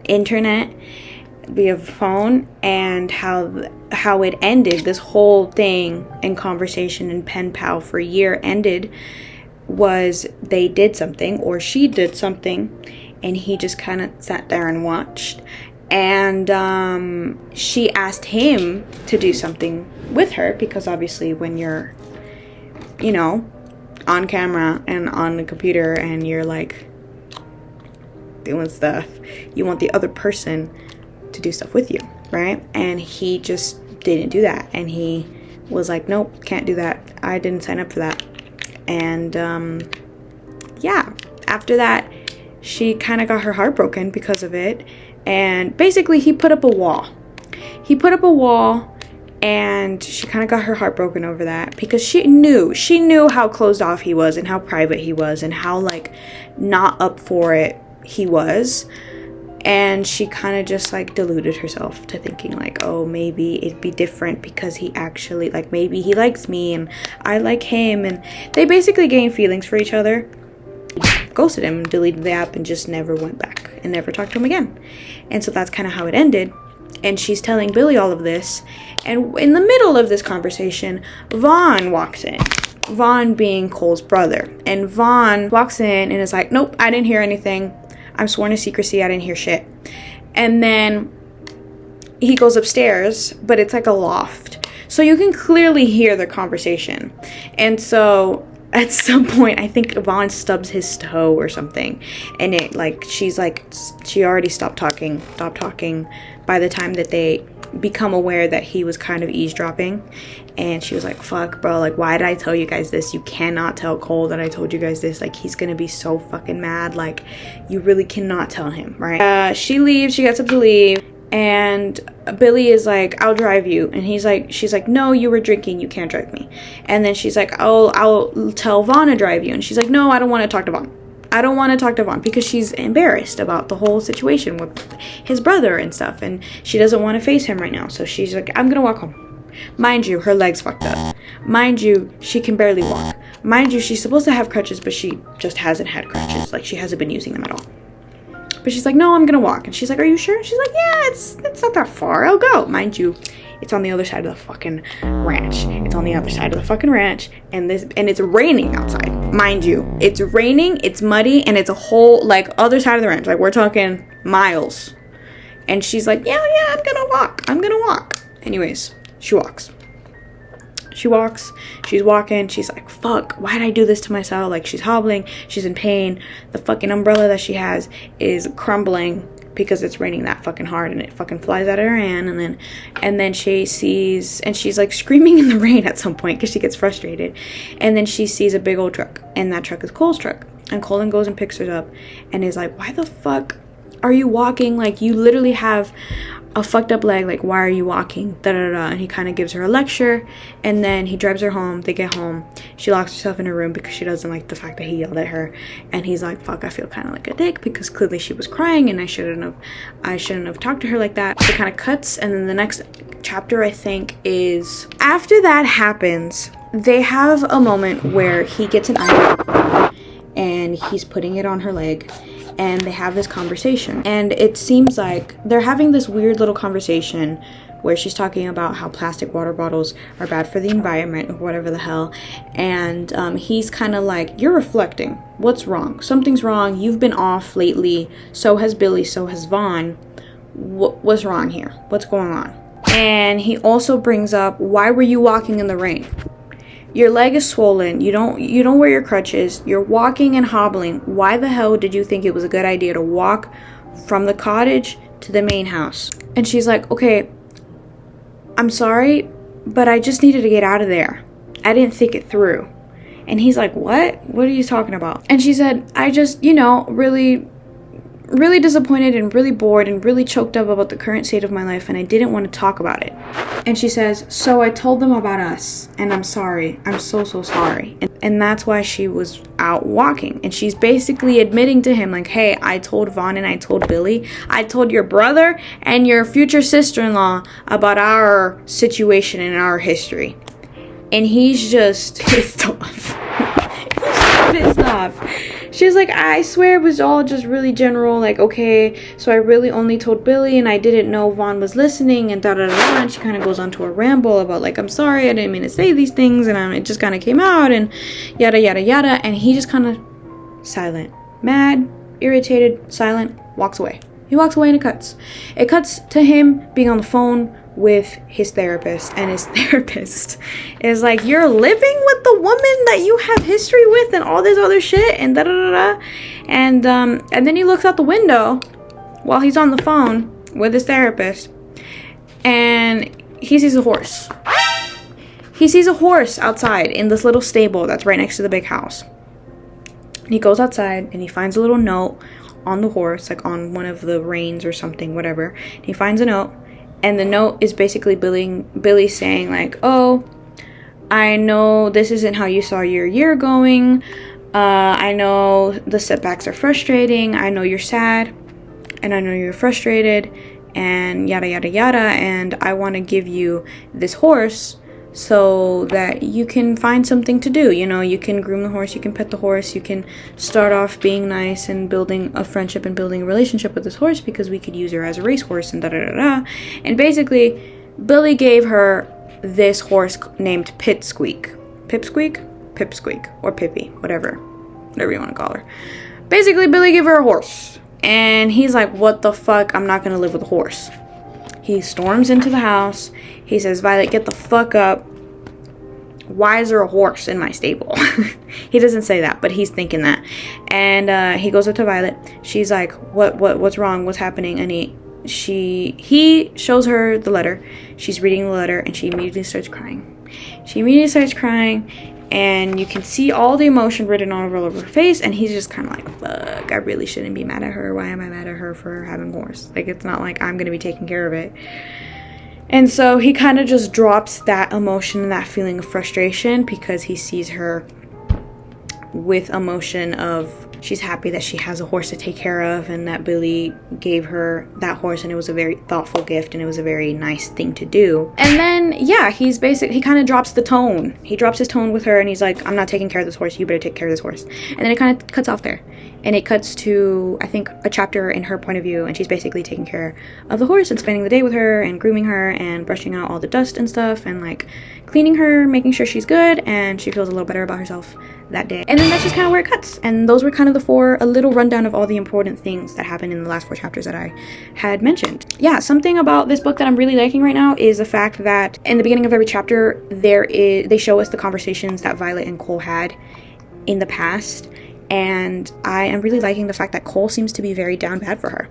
internet, via phone, and how it ended, this whole thing and conversation and pen pal for a year ended was they did something, or she did something, and he just kind of sat there and watched. And she asked him to do something with her, because obviously when you're, you know, on camera and on the computer and you're like doing stuff, you want the other person to do stuff with you, right? And he just didn't do that, and he was like, nope, can't do that, I didn't sign up for that. And yeah, after that she kind of got her heart broken because of it. And basically he put up a wall. And she kind of got her heart broken over that, because she knew how closed off he was, and how private he was, and how like not up for it he was. And she kind of just like deluded herself to thinking like, oh, maybe it'd be different because he actually, like, maybe he likes me and I like him. And they basically gained feelings for each other. Ghosted him, deleted the app, and just never went back and never talked to him again. And so that's kind of how it ended. And she's telling Billy all of this, and in the middle of this conversation, Vaughn walks in. Vaughn being Cole's brother. And Vaughn walks in and is like, nope, I didn't hear anything, I'm sworn to secrecy, I didn't hear shit. And then he goes upstairs, but it's like a loft, so you can clearly hear their conversation. And so at some point, I think Vaughn stubs his toe or something, and it like, she already stopped talking by the time that they become aware that he was kind of eavesdropping. And she was like, fuck, bro, like, why did I tell you guys this? You cannot tell Cole that I told you guys this. Like, he's gonna be so fucking mad. Like, you really cannot tell him, right? She leaves, she gets up to leave, and Billy is like, I'll drive you. And she's like, no, you were drinking, you can't drive me. And then she's like, oh, I'll tell Vaughn to drive you. And she's like, no, I don't want to talk to Vaughn. I don't want to talk to Vaughn, because she's embarrassed about the whole situation with his brother and stuff, and she doesn't want to face him right now. So she's like, I'm gonna walk home. Mind you, her leg's fucked up. Mind you, she can barely walk. Mind you, she's supposed to have crutches, but she just hasn't had crutches. Like, she hasn't been using them at all. But she's like, no, I'm gonna walk. And she's like, are you sure? She's like, yeah, it's not that far, I'll go. Mind you, it's on the other side of the fucking ranch. It's on the other side of the fucking ranch, and it's raining outside. Mind you, it's raining, it's muddy, and it's a whole, like, other side of the ranch. Like, we're talking miles. And she's like, yeah, I'm gonna walk. Anyways, she walks. She's walking. She's like, fuck, why did I do this to myself? Like, she's hobbling. She's in pain. The fucking umbrella that she has is crumbling because it's raining that fucking hard, and it fucking flies out of her hand. And then she sees, and she's like screaming in the rain at some point because she gets frustrated. And then she sees a big old truck, and that truck is Cole's truck. And Colin goes and picks her up and is like, why the fuck are you walking? Like, you literally have a fucked up leg. Like, why are you walking? And he kind of gives her a lecture, and then he drives her home. They get home. She locks herself in her room because she doesn't like the fact that he yelled at her. And he's like, fuck, I feel kind of like a dick, because clearly she was crying, and I shouldn't have talked to her like that. It kind of cuts, and then the next chapter, I think, is after that happens, they have a moment where he gets an iron and he's putting it on her leg, and they have this conversation. And it seems like they're having this weird little conversation where she's talking about how plastic water bottles are bad for the environment or whatever the hell. And he's kind of like, you're reflecting. What's wrong? Something's wrong. You've been off lately. So has Billy. So has Vaughn. What's wrong here? What's going on? And he also brings up, why were you walking in the rain? Your leg is swollen. You don't wear your crutches. You're walking and hobbling. Why the hell did you think it was a good idea to walk from the cottage to the main house? And she's like, okay, I'm sorry, but I just needed to get out of there. I didn't think it through. And he's like, what? What are you talking about? And she said, I just, really disappointed and really bored and really choked up about the current state of my life, and I didn't want to talk about it. And she says, so I told them about us, and I'm sorry. I'm so sorry. And that's why she was out walking. And she's basically admitting to him, like, hey, I told Vaughn and I told Billy. I told your brother and your future sister-in-law about our situation and our history. And he's just pissed off. He's pissed off. She's like, I swear it was all just really general, like, okay, so I really only told Billy and I didn't know Vaughn was listening and da-da-da-da. And she kind of goes on to a ramble about, like, I'm sorry, I didn't mean to say these things, and it just kind of came out, and yada yada yada. And he just kind of silent, mad, irritated, silent, walks away. He walks away and it cuts to him being on the phone with his therapist, and his therapist is like, you're living with the woman that you have history with and all this other shit and da da da da. And then he looks out the window while he's on the phone with his therapist, and he sees a horse. He sees a horse outside in this little stable that's right next to the big house. And he goes outside and he finds a little note on the horse, like on one of the reins or something, whatever. And he finds a note, and the note is basically Billy saying, like, oh, I know this isn't how you saw your year going. I know the setbacks are frustrating. I know you're sad, and I know you're frustrated, and yada yada yada. And I want to give you this horse so that you can find something to do. You know, you can groom the horse, you can pet the horse, you can start off being nice and building a friendship and building a relationship with this horse, because we could use her as a racehorse and da da da da. And basically, Billy gave her this horse named Pipsqueak, or Pippi, whatever you want to call her. Basically, Billy gave her a horse, and he's like, what the fuck, I'm not gonna live with a horse. He storms into the house. He says, Violet, get the fuck up. Why is there a horse in my stable? He doesn't say that, but he's thinking that. And he goes up to Violet. She's like, what's wrong? What's happening? And he shows her the letter. She's reading the letter, and she immediately starts crying. And you can see all the emotion written all over her face, and he's just kind of like, fuck, I really shouldn't be mad at her. Why am I mad at her for having a horse? Like, it's not like I'm gonna be taking care of it. And so he kind of just drops that emotion and that feeling of frustration, because he sees her with emotion of, she's happy that she has a horse to take care of, and that Billy gave her that horse, and it was a very thoughtful gift, and it was a very nice thing to do. And then, yeah, he kind of drops the tone. He drops his tone with her, and he's like, I'm not taking care of this horse, you better take care of this horse. And then it kind of cuts off there. And it cuts to, I think, a chapter in her point of view, and she's basically taking care of the horse and spending the day with her and grooming her and brushing out all the dust and stuff and, like, cleaning her, making sure she's good, and she feels a little better about herself that day. And then that's just kind of where it cuts. And those were kind of a little rundown of all the important things that happened in the last 4 chapters that I had mentioned. Yeah, something about this book that I'm really liking right now is the fact that in the beginning of every chapter, they show us the conversations that Violet and Cole had in the past. And I am really liking the fact that Cole seems to be very down bad for her.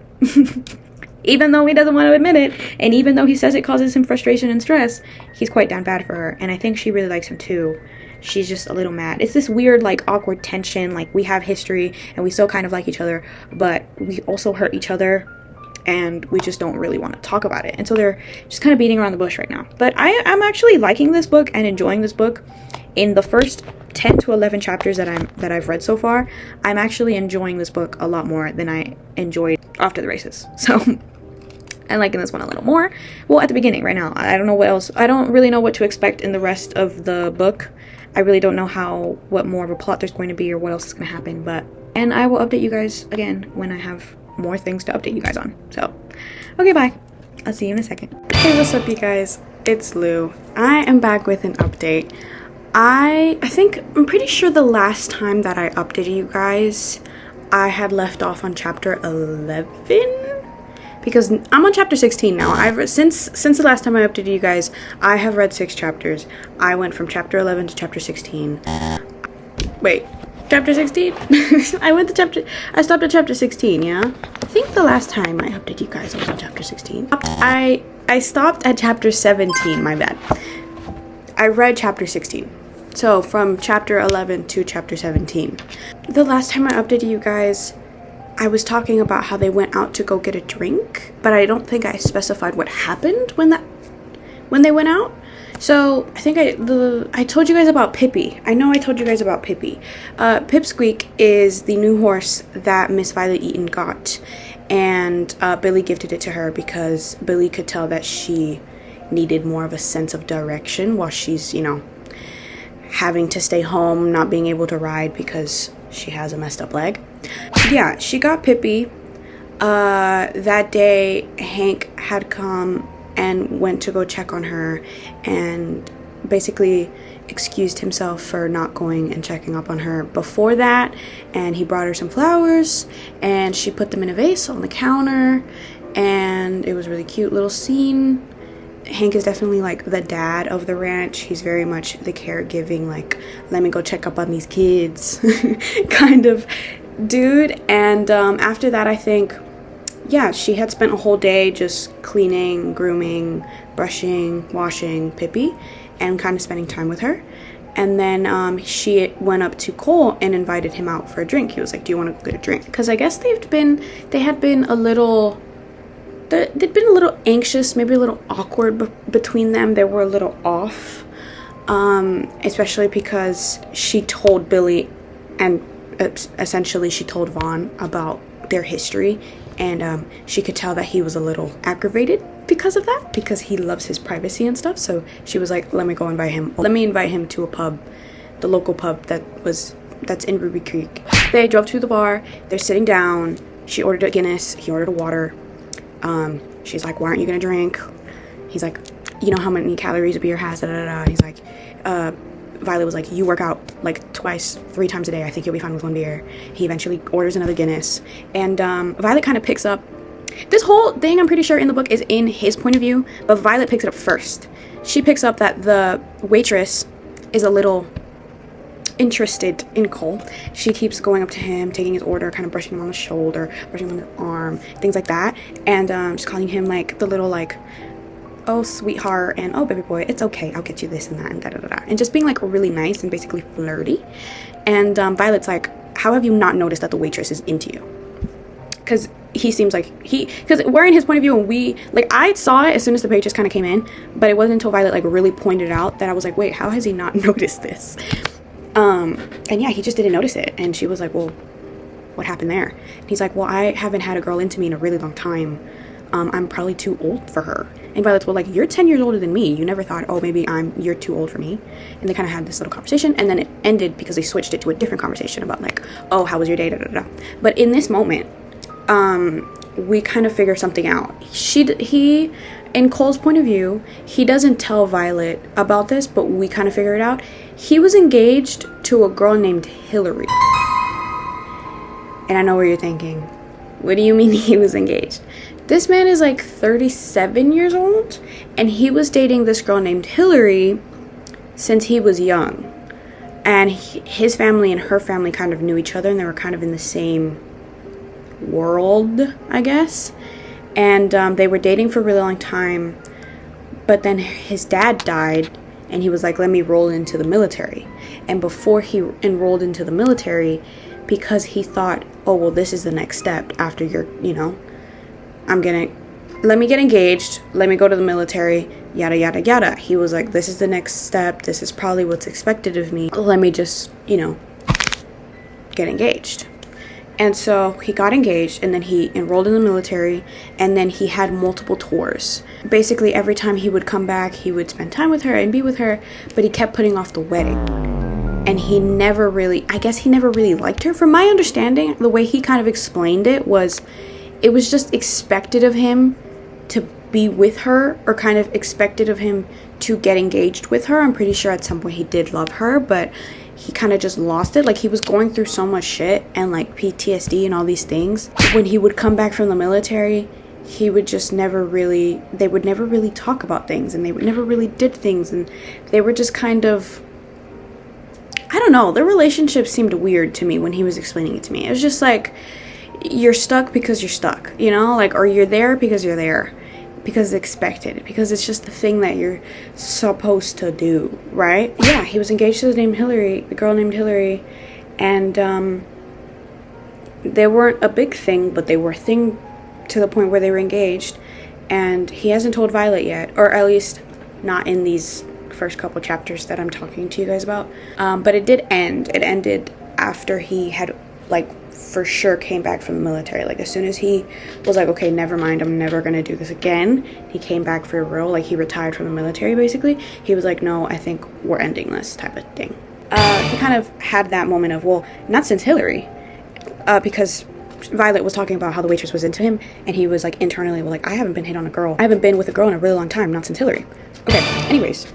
Even though he doesn't want to admit it, and even though he says it causes him frustration and stress, he's quite down bad for her. And I think she really likes him too. She's just a little mad. It's this weird, like, awkward tension. Like, we have history, and we still kind of like each other, but we also hurt each other, and we just don't really want to talk about it. And so they're just kind of beating around the bush right now. But I'm actually liking this book and enjoying this book. In the first 10 to 11 chapters that I've read so far, I'm actually enjoying this book a lot more than I enjoyed Off to the Races. So I'm liking this one a little more. Well, at the beginning right now. I don't know what else. I don't really know what to expect in the rest of the book. I really don't know what more of a plot there's going to be or what else is going to happen. And I will update you guys again when I have more things to update you guys on. So, okay, bye. I'll see you in a second. Hey, what's up, you guys? It's Lou. I am back with an update. I'm pretty sure the last time that I updated you guys, I had left off on chapter 11, because I'm on chapter 16 now. Since the last time I updated you guys, I have read 6 chapters. I went from chapter 11 to chapter 16. Wait, chapter 16? I stopped at chapter 16, yeah? I think the last time I updated you guys, I was on chapter 16. I stopped at chapter 17, my bad. I read chapter 16. So from chapter 11 to chapter 17. The last time I updated you guys, I was talking about how they went out to go get a drink, but I don't think I specified what happened when they went out. So I think I told you guys about Pippi. I know I told you guys about Pippi. Pipsqueak is the new horse that Miss Violet Eaton got, and Billy gifted it to her because Billy could tell that she needed more of a sense of direction while she's, having to stay home, not being able to ride because she has a messed up leg. Yeah, she got Pippi. That day, Hank had come and went to go check on her and basically excused himself for not going and checking up on her before that. And he brought her some flowers and she put them in a vase on the counter, and it was a really cute little scene. Hank is definitely like the dad of the ranch. He's very much the caregiving, like, let me go check up on these kids kind of dude. And after that, I think, yeah, she had spent a whole day just cleaning, grooming, brushing, washing Pippi, and kind of spending time with her. And then she went up to Cole and invited him out for a drink. He was like, do you want to get a drink? Because I guess they had been a little, they'd been a little anxious, maybe a little awkward between them. They were a little off, especially because she told Billy, and essentially she told Vaughn about their history, and she could tell that he was a little aggravated because of that, because he loves his privacy and stuff. So she was like, let me invite him to a pub, the local pub that's in Ruby Creek. They drove to the bar. They're sitting down. She ordered a Guinness, he ordered a water. She's like, why aren't you gonna drink? He's like, you know how many calories a beer has, da da da. He's like, Violet was like, you work out like 3 times a day, I think you'll be fine with 1 beer. He eventually orders another Guinness, and Violet kind of picks up this whole thing. I'm pretty sure in the book is in his point of view, but Violet picks it up first. She picks up that the waitress is a little interested in Cole. She keeps going up to him, taking his order, kind of brushing him on the shoulder, brushing him on the arm, things like that, and just calling him like the little, like, oh sweetheart, and oh baby boy, it's okay, I'll get you this and that, and da da da da, and just being like really nice and basically flirty. And Violet's like, how have you not noticed that the waitress is into you? Because he seems like because we're in his point of view, and I saw it as soon as the waitress kind of came in, but it wasn't until Violet like really pointed out that I was like, wait, how has he not noticed this? And yeah, he just didn't notice it. And she was like, well, what happened there? And he's like, well, I haven't had a girl into me in a really long time. I'm probably too old for her. And Violet's, well, like, you're 10 years older than me. You never thought, oh, maybe you're too old for me. And they kind of had this little conversation, and then it ended because they switched it to a different conversation about like, oh, how was your day, da da da. But in this moment, we kind of figure something out. He, in Cole's point of view, he doesn't tell Violet about this, but we kind of figure it out. He was engaged to a girl named Hillary. And I know what you're thinking. What do you mean he was engaged? This man is like 37 years old, and he was dating this girl named Hillary since he was young. And his family and her family kind of knew each other, and they were kind of in the same world, I guess. And they were dating for a really long time, but then his dad died, and he was like, let me roll into the military. And before he enrolled into the military, because he thought, oh, well, this is the next step after let me get engaged, let me go to the military, yada, yada, yada. He was like, this is the next step, this is probably what's expected of me. Let me just, get engaged. And so he got engaged, and then he enrolled in the military, and then he had multiple tours. Basically, every time he would come back, he would spend time with her and be with her, but he kept putting off the wedding. And he never really liked her. From my understanding, the way he kind of explained it was just expected of him to be with her, or kind of expected of him to get engaged with her. I'm pretty sure at some point he did love her, but he kind of just lost it. Like, he was going through so much shit and like PTSD and all these things. When he would come back from the military, they would never really talk about things, and they would never really did things, and they were just kind of, I don't know, their relationship seemed weird to me when he was explaining it to me. It was just like, you're stuck because you're stuck, or you're there because you're there, because it's expected, because it's just the thing that you're supposed to do, right? Yeah, he was engaged to the girl named Hillary, and they weren't a big thing, but they were a thing to the point where they were engaged. And he hasn't told Violet yet, or at least not in these first couple chapters that I'm talking to you guys about. But it did end. It ended after he had, for sure came back from the military. Like, as soon as he was like, okay, never mind, I'm never gonna do this again, he came back for real. Like, he retired from the military, basically. He was like, no, I think we're ending this, type of thing. he kind of had that moment of, well, not since Hillary, because Violet was talking about how the waitress was into him, and he was like internally, well, like, I haven't been hit on a girl. I haven't been with a girl in a really long time, not since Hillary. Okay, anyways.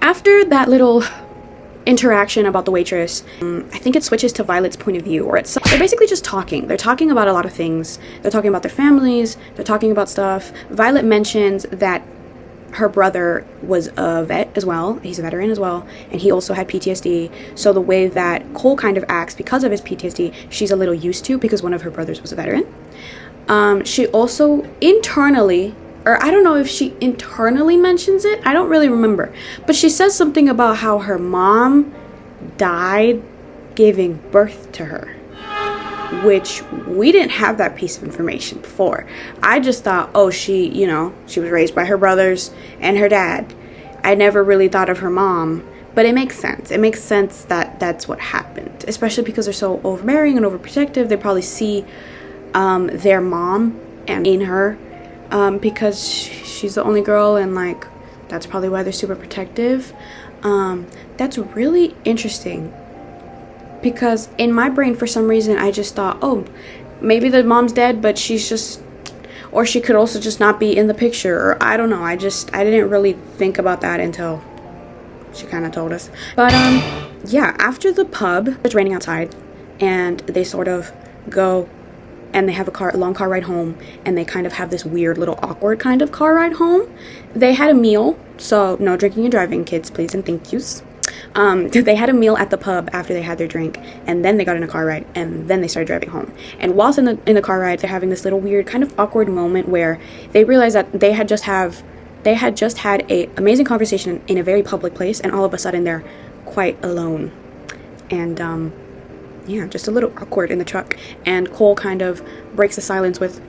After that little interaction about the waitress, I think it switches to Violet's point of view, or they're basically just talking. They're talking about a lot of things. They're talking about their families. They're talking about stuff. Violet mentions that her brother was a vet as well. He's a veteran as well, and he also had PTSD. So the way that Cole kind of acts because of his PTSD, she's a little used to, because one of her brothers was a veteran. She also internally, or I don't know if she internally mentions it, I don't really remember, but she says something about how her mom died giving birth to her, which we didn't have that piece of information before. I just thought, oh, she was raised by her brothers and her dad. I never really thought of her mom, but it makes sense. It makes sense that that's what happened, especially because they're so overbearing and overprotective. They probably see their mom and in her, because she's the only girl, and like that's probably why they're super protective. That's really interesting, because in my brain, for some reason, I just thought, oh, maybe the mom's dead, but she's just, or she could also just not be in the picture, or I don't know. I didn't really think about that until she kind of told us. But yeah, after the pub, it's raining outside, and they sort of go and they have a long car ride home, and they kind of have this weird little awkward kind of car ride home. They had a meal, so no drinking and driving, kids, please and thank yous. They had a meal at the pub after they had their drink, and then they got in a car ride, and then they started driving home. And whilst in the car ride, they're having this little weird kind of awkward moment where they realize that they had just had a amazing conversation in a very public place, and all of a sudden they're quite alone. And yeah, just a little awkward in the truck. And Cole kind of breaks the silence with,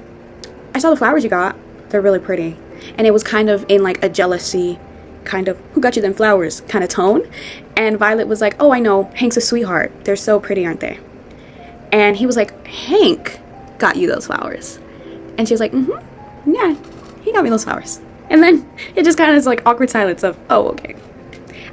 I saw the flowers you got. They're really pretty. And it was kind of in like a jealousy kind of, who got you them flowers kind of tone. And Violet was like, oh, I know, Hank's a sweetheart. They're so pretty, aren't they? And he was like, Hank got you those flowers. And she was like, yeah, he got me those flowers. And then it just kind of is like awkward silence of, oh, okay.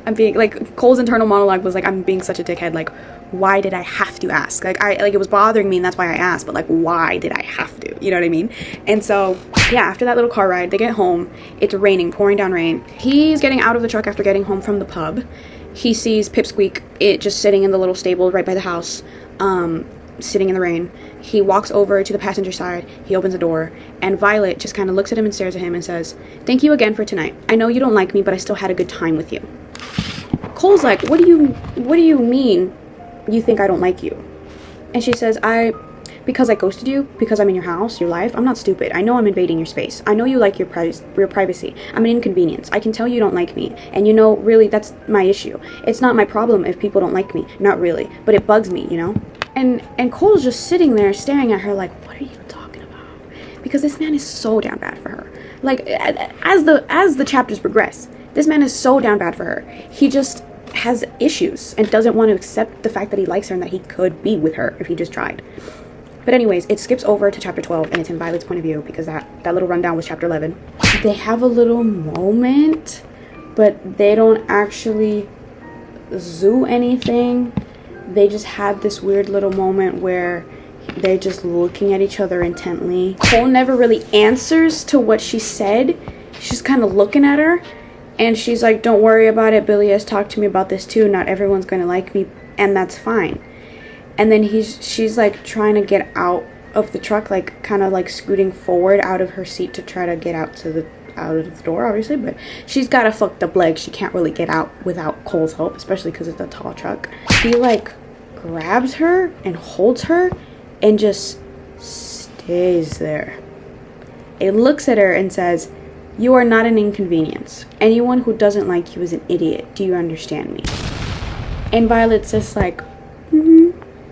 I'm being like, Cole's internal monologue was like, I'm being such a dickhead. Like, why did I have to ask? Like, it was bothering me, and that's why I asked. But like, why did I have to? You know what I mean? And so, yeah, after that little car ride, they get home. It's raining, pouring down rain. He's getting out of the truck after getting home from the pub. He sees Pipsqueak, it just sitting in the little stable right by the house, sitting in the rain. He walks over to the passenger side. He opens the door, and Violet just kind of looks at him and stares at him and says, "Thank you again for tonight. I know you don't like me, but I still had a good time with you." Cole's like, what do you mean you think I don't like you? And she says, because I ghosted you, because I'm in your house, your life. I'm not stupid. I know I'm invading your space. I know you like your privacy. I'm an inconvenience. I can tell you don't like me. And you know, really, that's my issue. It's not my problem if people don't like me. Not really. But it bugs me, you know? And Cole's just sitting there staring at her like, what are you talking about? Because this man is so down bad for her. Like, as the chapters progress, this man is so down bad for her. He just has issues and doesn't want to accept the fact that he likes her and that he could be with her if he just tried. But anyways, it skips over to chapter 12, and it's in Violet's point of view, because that little rundown was chapter 11. They have a little moment, but they don't actually do anything. They just have this weird little moment where they're just looking at each other intently. Cole never really answers to what she said. She's kind of looking at her. And she's like, don't worry about it. Billy has talked to me about this too. Not everyone's going to like me, and that's fine. And then she's like trying to get out of the truck, like kind of like scooting forward out of her seat to try to get out of the door, obviously. But she's got a fucked up leg. She can't really get out without Cole's help, especially because it's a tall truck. He like grabs her and holds her and just stays there. It looks at her and says, "You are not an inconvenience. Anyone who doesn't like you is an idiot. Do you understand me?" And Violet's just like,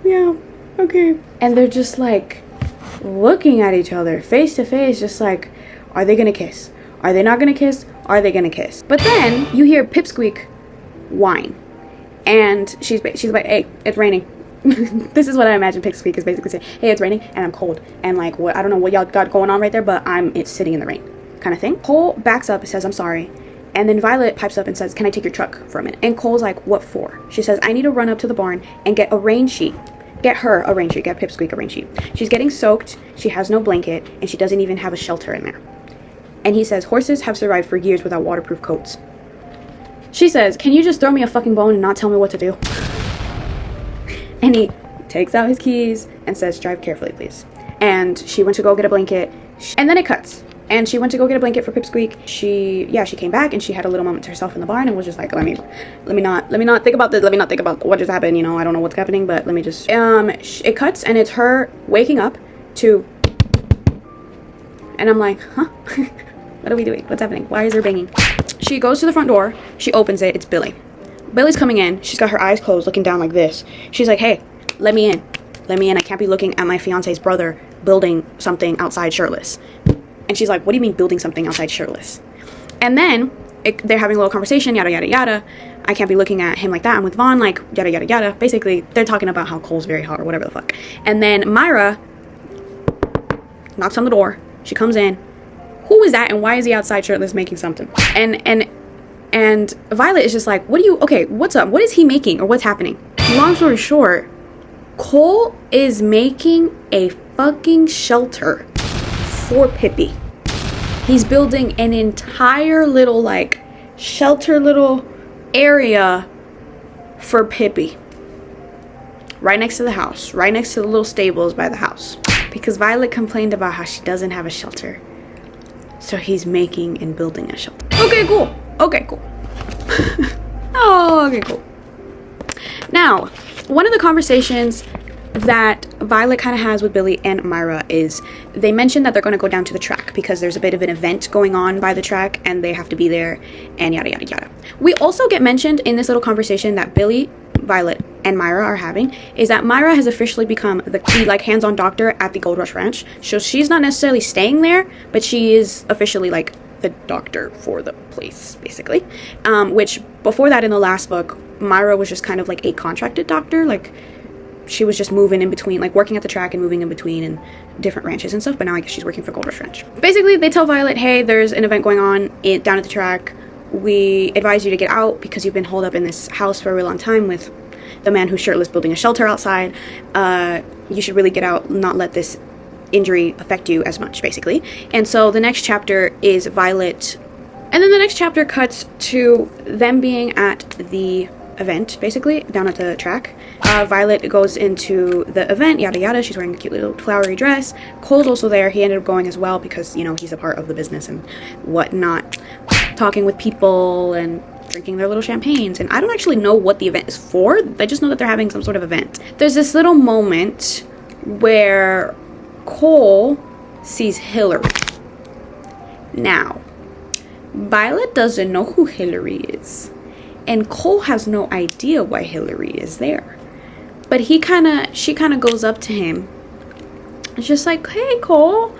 yeah, okay. And they're just like looking at each other face to face, just like, are they gonna kiss? Are they not gonna kiss? Are they gonna kiss? But then you hear Pipsqueak whine, and she's like, hey, it's raining. This is what I imagine Pipsqueak is basically saying. Hey, it's raining and I'm cold, and like, what, I don't know what y'all got going on right there, but it's sitting in the rain kind of thing. Cole backs up and says, I'm sorry. And then Violet pipes up and says, can I take your truck for a minute? And Cole's like, what for? She says, I need to run up to the barn and get a rain sheet. Get her a rain sheet. Get Pipsqueak a rain sheet. She's getting soaked. She has no blanket. And she doesn't even have a shelter in there. And he says, horses have survived for years without waterproof coats. She says, can you just throw me a fucking bone and not tell me what to do? And he takes out his keys and says, drive carefully, please. And she went to go get a blanket. And then it cuts. And she went to go get a blanket for Pipsqueak. She came back and she had a little moment to herself in the barn and was just like, let me not think about this. Let me not think about what just happened. You know, I don't know what's happening, but let me just, it cuts and it's her waking up to, and I'm like, huh? What are we doing? What's happening? Why is there banging? She goes to the front door. She opens it. It's Billy. Billy's coming in. She's got her eyes closed, looking down like this. She's like, hey, let me in. Let me in. I can't be looking at my fiance's brother building something outside shirtless. And she's like, what do you mean building something outside shirtless? And then they're having a little conversation, yada, yada, yada. I can't be looking at him like that. I'm with Vaughn, like, yada, yada, yada. Basically, they're talking about how Cole's very hot or whatever the fuck. And then Myra knocks on the door. She comes in. Who is that? And why is he outside shirtless making something? And Violet is just like, what's up? What is he making or what's happening? Long story short, Cole is making a fucking shelter for Pippi. He's building an entire little like shelter little area for Pippi. Right next to the house. Right next to the little stables by the house. Because Violet complained about how she doesn't have a shelter. So he's making and building a shelter. Okay, cool. Okay, cool. Oh, okay, cool. Now, one of the conversations that Violet kind of has with Billy and Myra is they mention that they're going to go down to the track because there's a bit of an event going on by the track and they have to be there and yada yada yada. We also get mentioned in this little conversation that Billy, Violet, and Myra are having is that Myra has officially become the like hands-on doctor at the Gold Rush Ranch. So she's not necessarily staying there, but she is officially like the doctor for the place, basically. Which before that in the last book, Myra was just kind of like a contracted doctor, like she was just moving in between, like working at the track and moving in between and different ranches and stuff, but now I guess she's working for Gold Rush Ranch. Basically, they tell Violet, hey, there's an event going on down at the track. We advise you to get out because you've been holed up in this house for a really long time with the man who's shirtless building a shelter outside. You should really get out, not let this injury affect you as much, basically. And so the next chapter is Violet, and then the next chapter cuts to them being at the event, basically, down at the track. Violet goes into the event, yada yada. She's wearing a cute little flowery dress. Cole's also there. He ended up going as well because, you know, he's a part of the business and whatnot. Talking with people and drinking their little champagnes. And I don't actually know what the event is for. I just know that they're having some sort of event. There's this little moment where Cole sees Hillary. Now, Violet doesn't know who Hillary is. And Cole has no idea why Hillary is there. But she kind of goes up to him. It's just like, hey, Cole,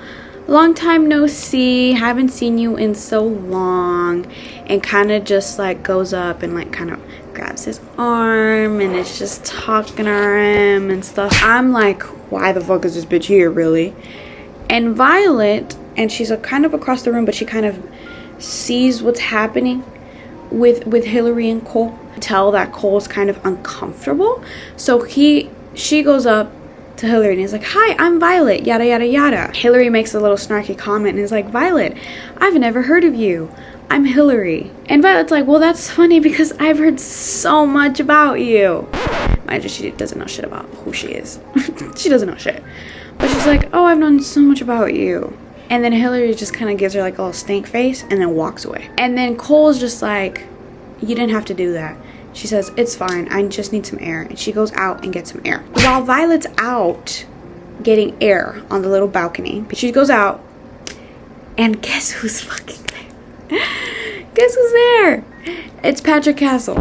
long time no see. Haven't seen you in so long. And kind of just like goes up and like kind of grabs his arm and is just talking to him and stuff. I'm like, why the fuck is this bitch here, really? And Violet, and she's kind of across the room, but she kind of sees what's happening with Hillary and Cole. Tell that Cole's kind of uncomfortable. So she goes up to Hillary and he's like, hi, I'm Violet, yada yada yada. Hillary makes a little snarky comment and is like, Violet, I've never heard of you. I'm Hillary. And Violet's like, well, that's funny because I've heard so much about you. Mind you, she doesn't know shit about who she is. She doesn't know shit. But she's like, oh, I've known so much about you. And then Hillary just kind of gives her like a little stink face and then walks away. And then Cole's just like, you didn't have to do that. She says, it's fine. I just need some air. And she goes out and gets some air. While Violet's out getting air on the little balcony, she goes out and guess who's fucking there? Guess who's there? It's Patrick Castle.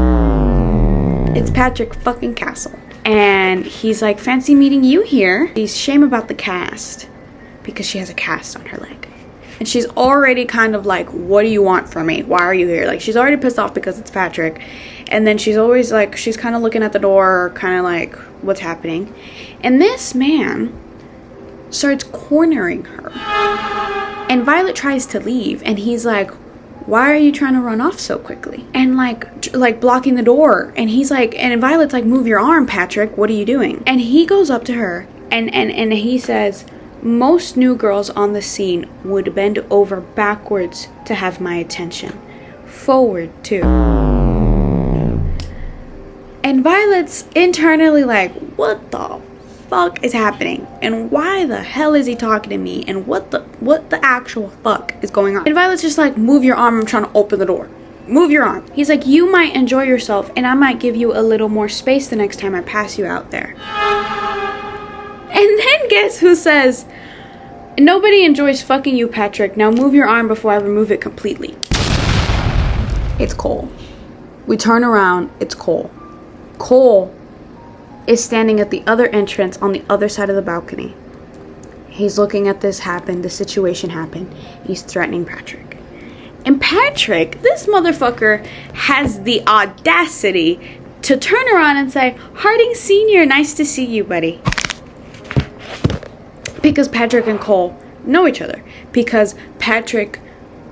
It's Patrick fucking Castle. And he's like, fancy meeting you here. He's shame about the cast. Because she has a cast on her leg. And she's already kind of like, what do you want from me? Why are you here? Like, she's already pissed off because it's Patrick. And then she's always like, she's kind of looking at the door, kind of like, what's happening? And this man starts cornering her. And Violet tries to leave. And he's like, why are you trying to run off so quickly? And like blocking the door. And he's like, and Violet's like, move your arm, Patrick, what are you doing? And he goes up to her and he says, most new girls on the scene would bend over backwards to have my attention. Forward too. And Violet's internally like, what the fuck is happening? And why the hell is he talking to me? And what the actual fuck is going on? And Violet's just like, move your arm, I'm trying to open the door. Move your arm. He's like, you might enjoy yourself and I might give you a little more space the next time I pass you out there. And then guess who says, nobody enjoys fucking you, Patrick. Now move your arm before I remove it completely. It's Cole. We turn around, it's Cole. Cole is standing at the other entrance on the other side of the balcony. He's looking at this happen, the situation happen. He's threatening Patrick. And Patrick, this motherfucker, has the audacity to turn around and say, Harding Sr., nice to see you, buddy. Because Patrick and Cole know each other. Because Patrick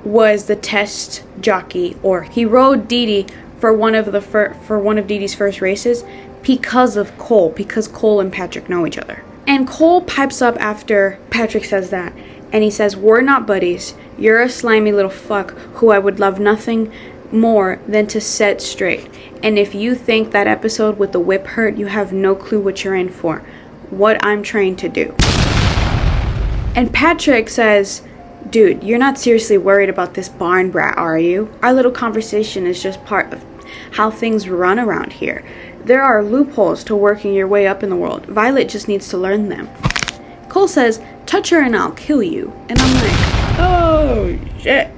was the test jockey, or he rode Dee Dee for one of Dee Dee's first races because of Cole, because Cole and Patrick know each other. And Cole pipes up after Patrick says that, and he says, we're not buddies. You're a slimy little fuck who I would love nothing more than to set straight. And if you think that episode with the whip hurt, you have no clue what you're in for. What I'm trained to do. And Patrick says, dude, you're not seriously worried about this barn brat, are you? Our little conversation is just part of how things run around here. There are loopholes to working your way up in the world. Violet just needs to learn them. Cole says, touch her and I'll kill you. And I'm like, oh shit.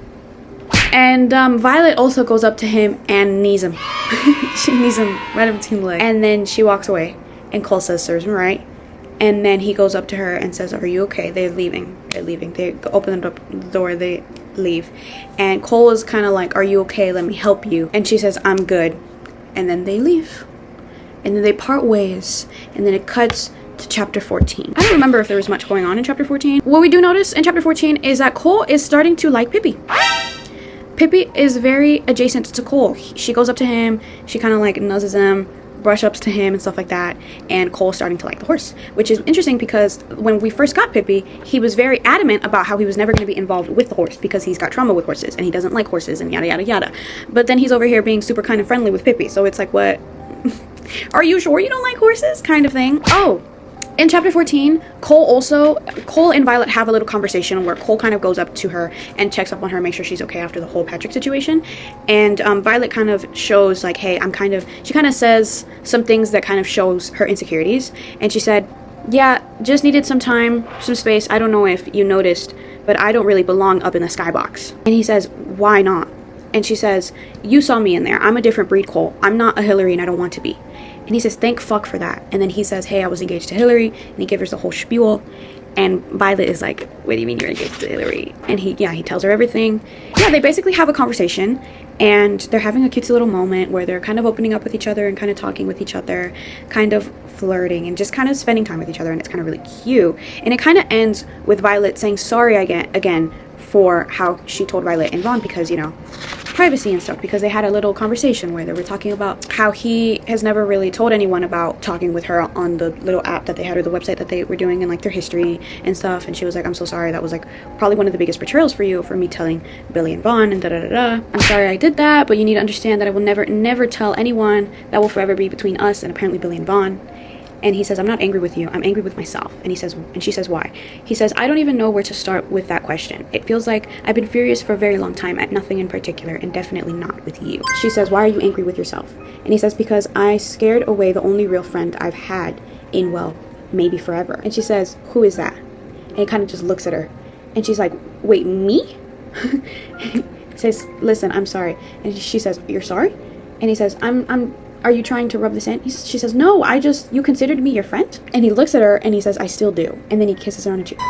And Violet also goes up to him and knees him. She knees him right in between the legs. And then she walks away. And Cole says, serves him right. And then he goes up to her and says, are you okay? They're leaving. They open the door, they leave. And Cole is kind of like, are you okay? Let me help you. And she says, I'm good. And then they leave. And then they part ways. And then it cuts to chapter 14. I don't remember if there was much going on in chapter 14. What we do notice in chapter 14 is that Cole is starting to like Pippi. Pippi is very adjacent to Cole. She goes up to him. She kind of like nuzzes him, brush ups to him and stuff like that, and Cole's starting to like the horse, which is interesting because when we first got Pippi, he was very adamant about how he was never going to be involved with the horse because he's got trauma with horses and he doesn't like horses and yada yada yada. But then he's over here being super kind and friendly with Pippi, so it's like, what? Are you sure you don't like horses? Kind of thing. Oh, in chapter 14, Cole and Violet have a little conversation where Cole kind of goes up to her and checks up on her, make sure she's okay after the whole Patrick situation. And Violet kind of shows like, hey, she kind of says some things that kind of shows her insecurities. And she said, yeah, just needed some time, some space. I don't know if you noticed, but I don't really belong up in the skybox. And he says, why not? And she says, you saw me in there. I'm a different breed, Cole. I'm not a Hillary and I don't want to be. And he says, thank fuck for that. And then he says, hey, I was engaged to Hillary. And he gives her the whole spiel. And Violet is like, what do you mean you're engaged to Hillary? And he tells her everything. Yeah, they basically have a conversation. And they're having a cute little moment where they're kind of opening up with each other and kind of talking with each other, kind of flirting and just kind of spending time with each other. And it's kind of really cute. And it kind of ends with Violet saying sorry again for how she told Violet and Vaughn because, you know, privacy and stuff, because they had a little conversation where they were talking about how he has never really told anyone about talking with her on the little app that they had or the website that they were doing and like their history and stuff. And she was like, I'm so sorry, that was like probably one of the biggest betrayals for you, for me telling Billy and Vaughn and da-da-da-da. I'm sorry I did that, but you need to understand that I will never tell anyone. That will forever be between us and apparently Billy and Vaughn. And he says, I'm not angry with you, I'm angry with myself. And she says, why? He says, I don't even know where to start with that question. It feels like I've been furious for a very long time at nothing in particular, and definitely not with you. She says, why are you angry with yourself? And he says, because I scared away the only real friend I've had in, well, maybe forever. And she says, who is that? And he kind of just looks at her. And she's like, wait, me? He says, listen, I'm sorry. And she says, you're sorry? And he says, are you trying to rub this in? She says, no, you considered me your friend? And he looks at her and he says, I still do. And then he kisses her on the cheek.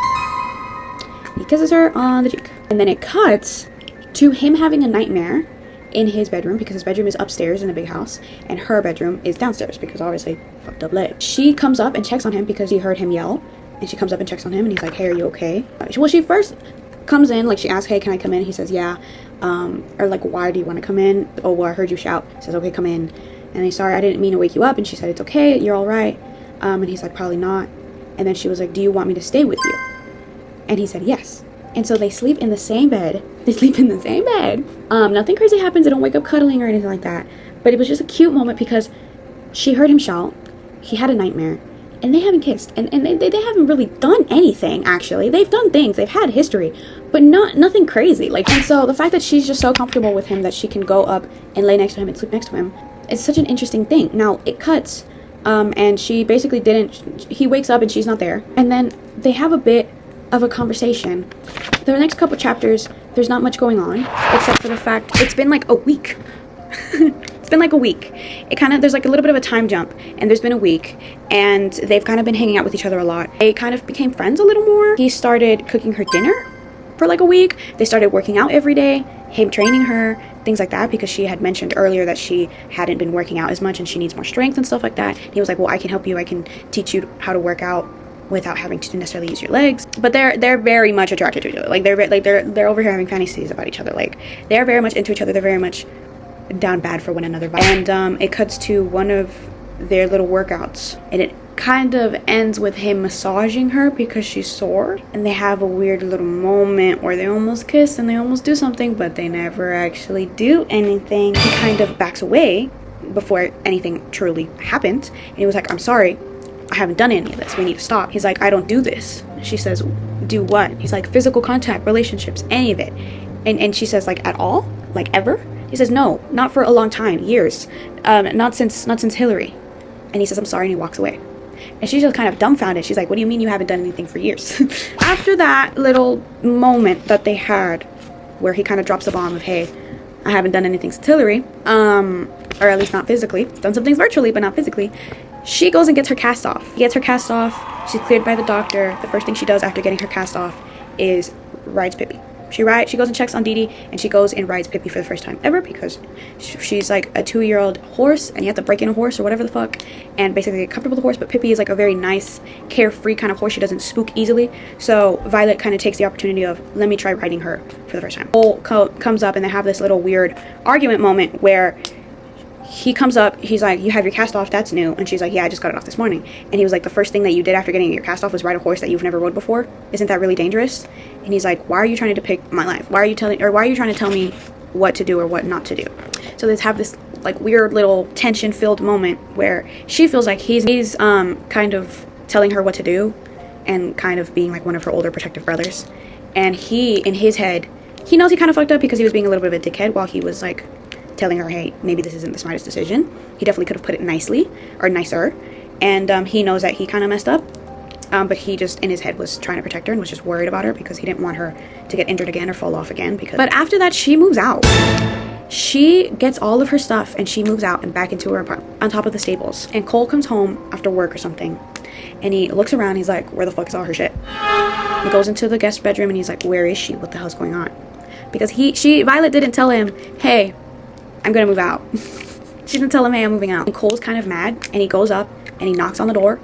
He kisses her on the cheek. And then it cuts to him having a nightmare in his bedroom, because his bedroom is upstairs in the big house and her bedroom is downstairs because obviously fucked up leg. She comes up and checks on him because she heard him yell. And she comes up and checks on him and he's like, hey, are you okay? Well, she first comes in, like she asks, hey, can I come in? He says, yeah. Or like, why do you want to come in? Oh, well, I heard you shout. He says, okay, come in. And he's sorry, I didn't mean to wake you up. And she said, it's okay, you're all right. And he's like, probably not. And then she was like, do you want me to stay with you? And he said, yes. And so they sleep in the same bed. Nothing crazy happens. They don't wake up cuddling or anything like that. But it was just a cute moment because she heard him shout. He had a nightmare. And they haven't kissed. And they haven't really done anything, actually. They've done things. They've had history. But nothing crazy. Like, and so the fact that she's just so comfortable with him that she can go up and lay next to him and sleep next to him, it's such an interesting thing. Now, it cuts. And she basically he wakes up and she's not there. And then they have a bit of a conversation. The next couple chapters, there's not much going on. Except for the fact it's been like a week. It's been like a week. There's like a little bit of a time jump, and there's been a week, and they've kind of been hanging out with each other a lot. They kind of became friends a little more. He started cooking her dinner for like a week. They started working out every day, him training her, things like that, because she had mentioned earlier that she hadn't been working out as much and she needs more strength and stuff like that. And he was like, well, I can help you. I can teach you how to work out without having to necessarily use your legs. But they're very much attracted to each other. Like they're over here having fantasies about each other. Like they're very much into each other. They're very much down bad for one another. And it cuts to one of their little workouts, and it kind of ends with him massaging her because she's sore, and they have a weird little moment where they almost kiss and they almost do something, but they never actually do anything. He kind of backs away before anything truly happened, and he was like, I'm sorry, I haven't done any of this, we need to stop. He's like, I don't do this. She says, do what? He's like, physical contact, relationships, any of it. And she says, like, at all? Like, ever? He says, no, not for a long time, years. Not since Hillary. And he says, I'm sorry, and he walks away. And she's just kind of dumbfounded. She's like, what do you mean you haven't done anything for years? After that little moment that they had, where he kind of drops the bomb of, hey, I haven't done anything since Hillary, or at least not physically. Done some things virtually, but not physically. She goes and gets her cast off. She gets her cast off. She's cleared by the doctor. The first thing she does after getting her cast off is rides Pippi. She goes and checks on Dee Dee, and she goes and rides Pippi for the first time ever because she's like a 2-year-old horse, and you have to break in a horse or whatever the fuck, and basically get comfortable with the horse. But Pippi is like a very nice, carefree kind of horse. She doesn't spook easily. So Violet kind of takes the opportunity of, let me try riding her for the first time. Cole comes up, and they have this little weird argument moment where he comes up, he's like, you have your cast off, that's new. And she's like, yeah, I just got it off this morning. And he was like, the first thing that you did after getting your cast off was ride a horse that you've never rode before. Isn't that really dangerous? And he's like, why are you trying to depict my life? Why are you trying to tell me what to do or what not to do? So they have this like weird little tension filled moment where she feels like he's kind of telling her what to do and kind of being like one of her older protective brothers. And he, in his head, he knows he kind of fucked up because he was being a little bit of a dickhead while he was like telling her, hey, maybe this isn't the smartest decision. He definitely could have put it nicely or nicer. And he knows that he kind of messed up. But he just, in his head, was trying to protect her and was just worried about her because he didn't want her to get injured again or fall off again. But after that, she moves out. She gets all of her stuff and she moves out and back into her apartment on top of the stables. And Cole comes home after work or something. And he looks around. He's like, where the fuck is all her shit? He goes into the guest bedroom and he's like, where is she? What the hell's going on? Because Violet didn't tell him, hey, I'm gonna move out. She didn't tell him, hey, I'm moving out. And Cole's kind of mad, and he goes up and he knocks on the door.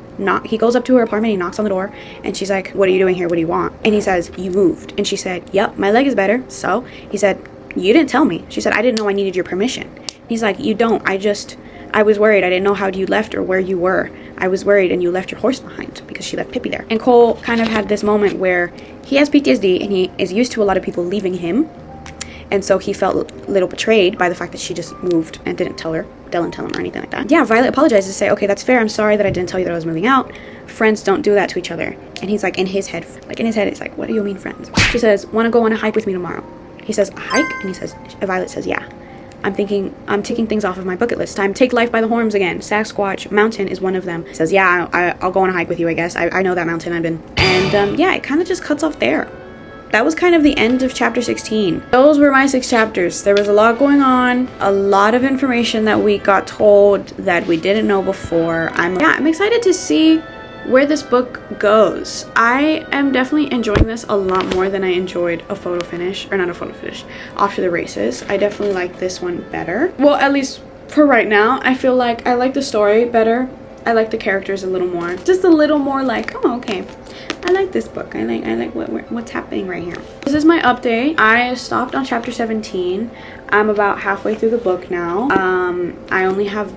He goes up to her apartment, he knocks on the door, and she's like, what are you doing here? What do you want? And he says, you moved. And she said, yep, my leg is better. So he said, you didn't tell me. She said, I didn't know I needed your permission. He's like, you don't. I was worried. I didn't know how you left or where you were. I was worried, and you left your horse behind because she left Pippi there. And Cole kind of had this moment where he has PTSD and he is used to a lot of people leaving him. And so he felt a little betrayed by the fact that she just moved and didn't tell him or anything like that. Yeah, Violet apologizes to say, okay, that's fair. I'm sorry that I didn't tell you that I was moving out. Friends don't do that to each other. And he's like, in his head, it's like, what do you mean friends? She says, want to go on a hike with me tomorrow? He says, a hike? And Violet says, yeah. I'm ticking things off of my bucket list. Time to take life by the horns again. Sasquatch Mountain is one of them. He says, yeah, I'll go on a hike with you, I guess. I know that mountain I've been. And yeah, it kind of just cuts off there. That was kind of the end of chapter 16. Those were my 6 chapters. There was a lot going on, a lot of information that we got told that we didn't know before. I'm excited to see where this book goes. I am definitely enjoying this a lot more than I enjoyed After the Races. I definitely like this one better. Well, at least for right now, I feel like I like the story better. I like the characters a little more. Just a little more like, oh, okay. I like this book. I like what's happening right here. This is my update. I stopped on chapter 17. I'm about halfway through the book now. I only have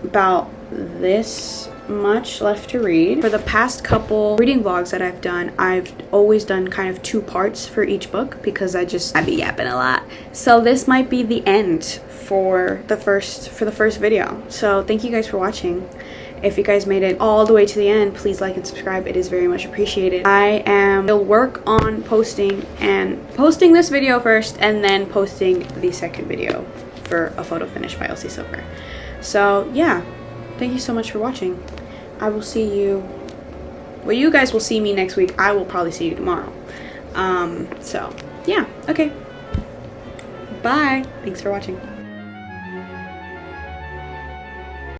about this much left to read. For the past couple reading vlogs that I've done, I've always done kind of 2 parts for each book because I be yapping a lot. So this might be the end for the first video. So thank you guys for watching. If you guys made it all the way to the end, please like and subscribe. It is very much appreciated. I'll work on posting this video first and then posting the second video for a photo finish by Elsie Silver. So yeah, thank you so much for watching. I will see you, well, you guys will see me next week. I will probably see you tomorrow. So yeah, okay. Bye. Thanks for watching.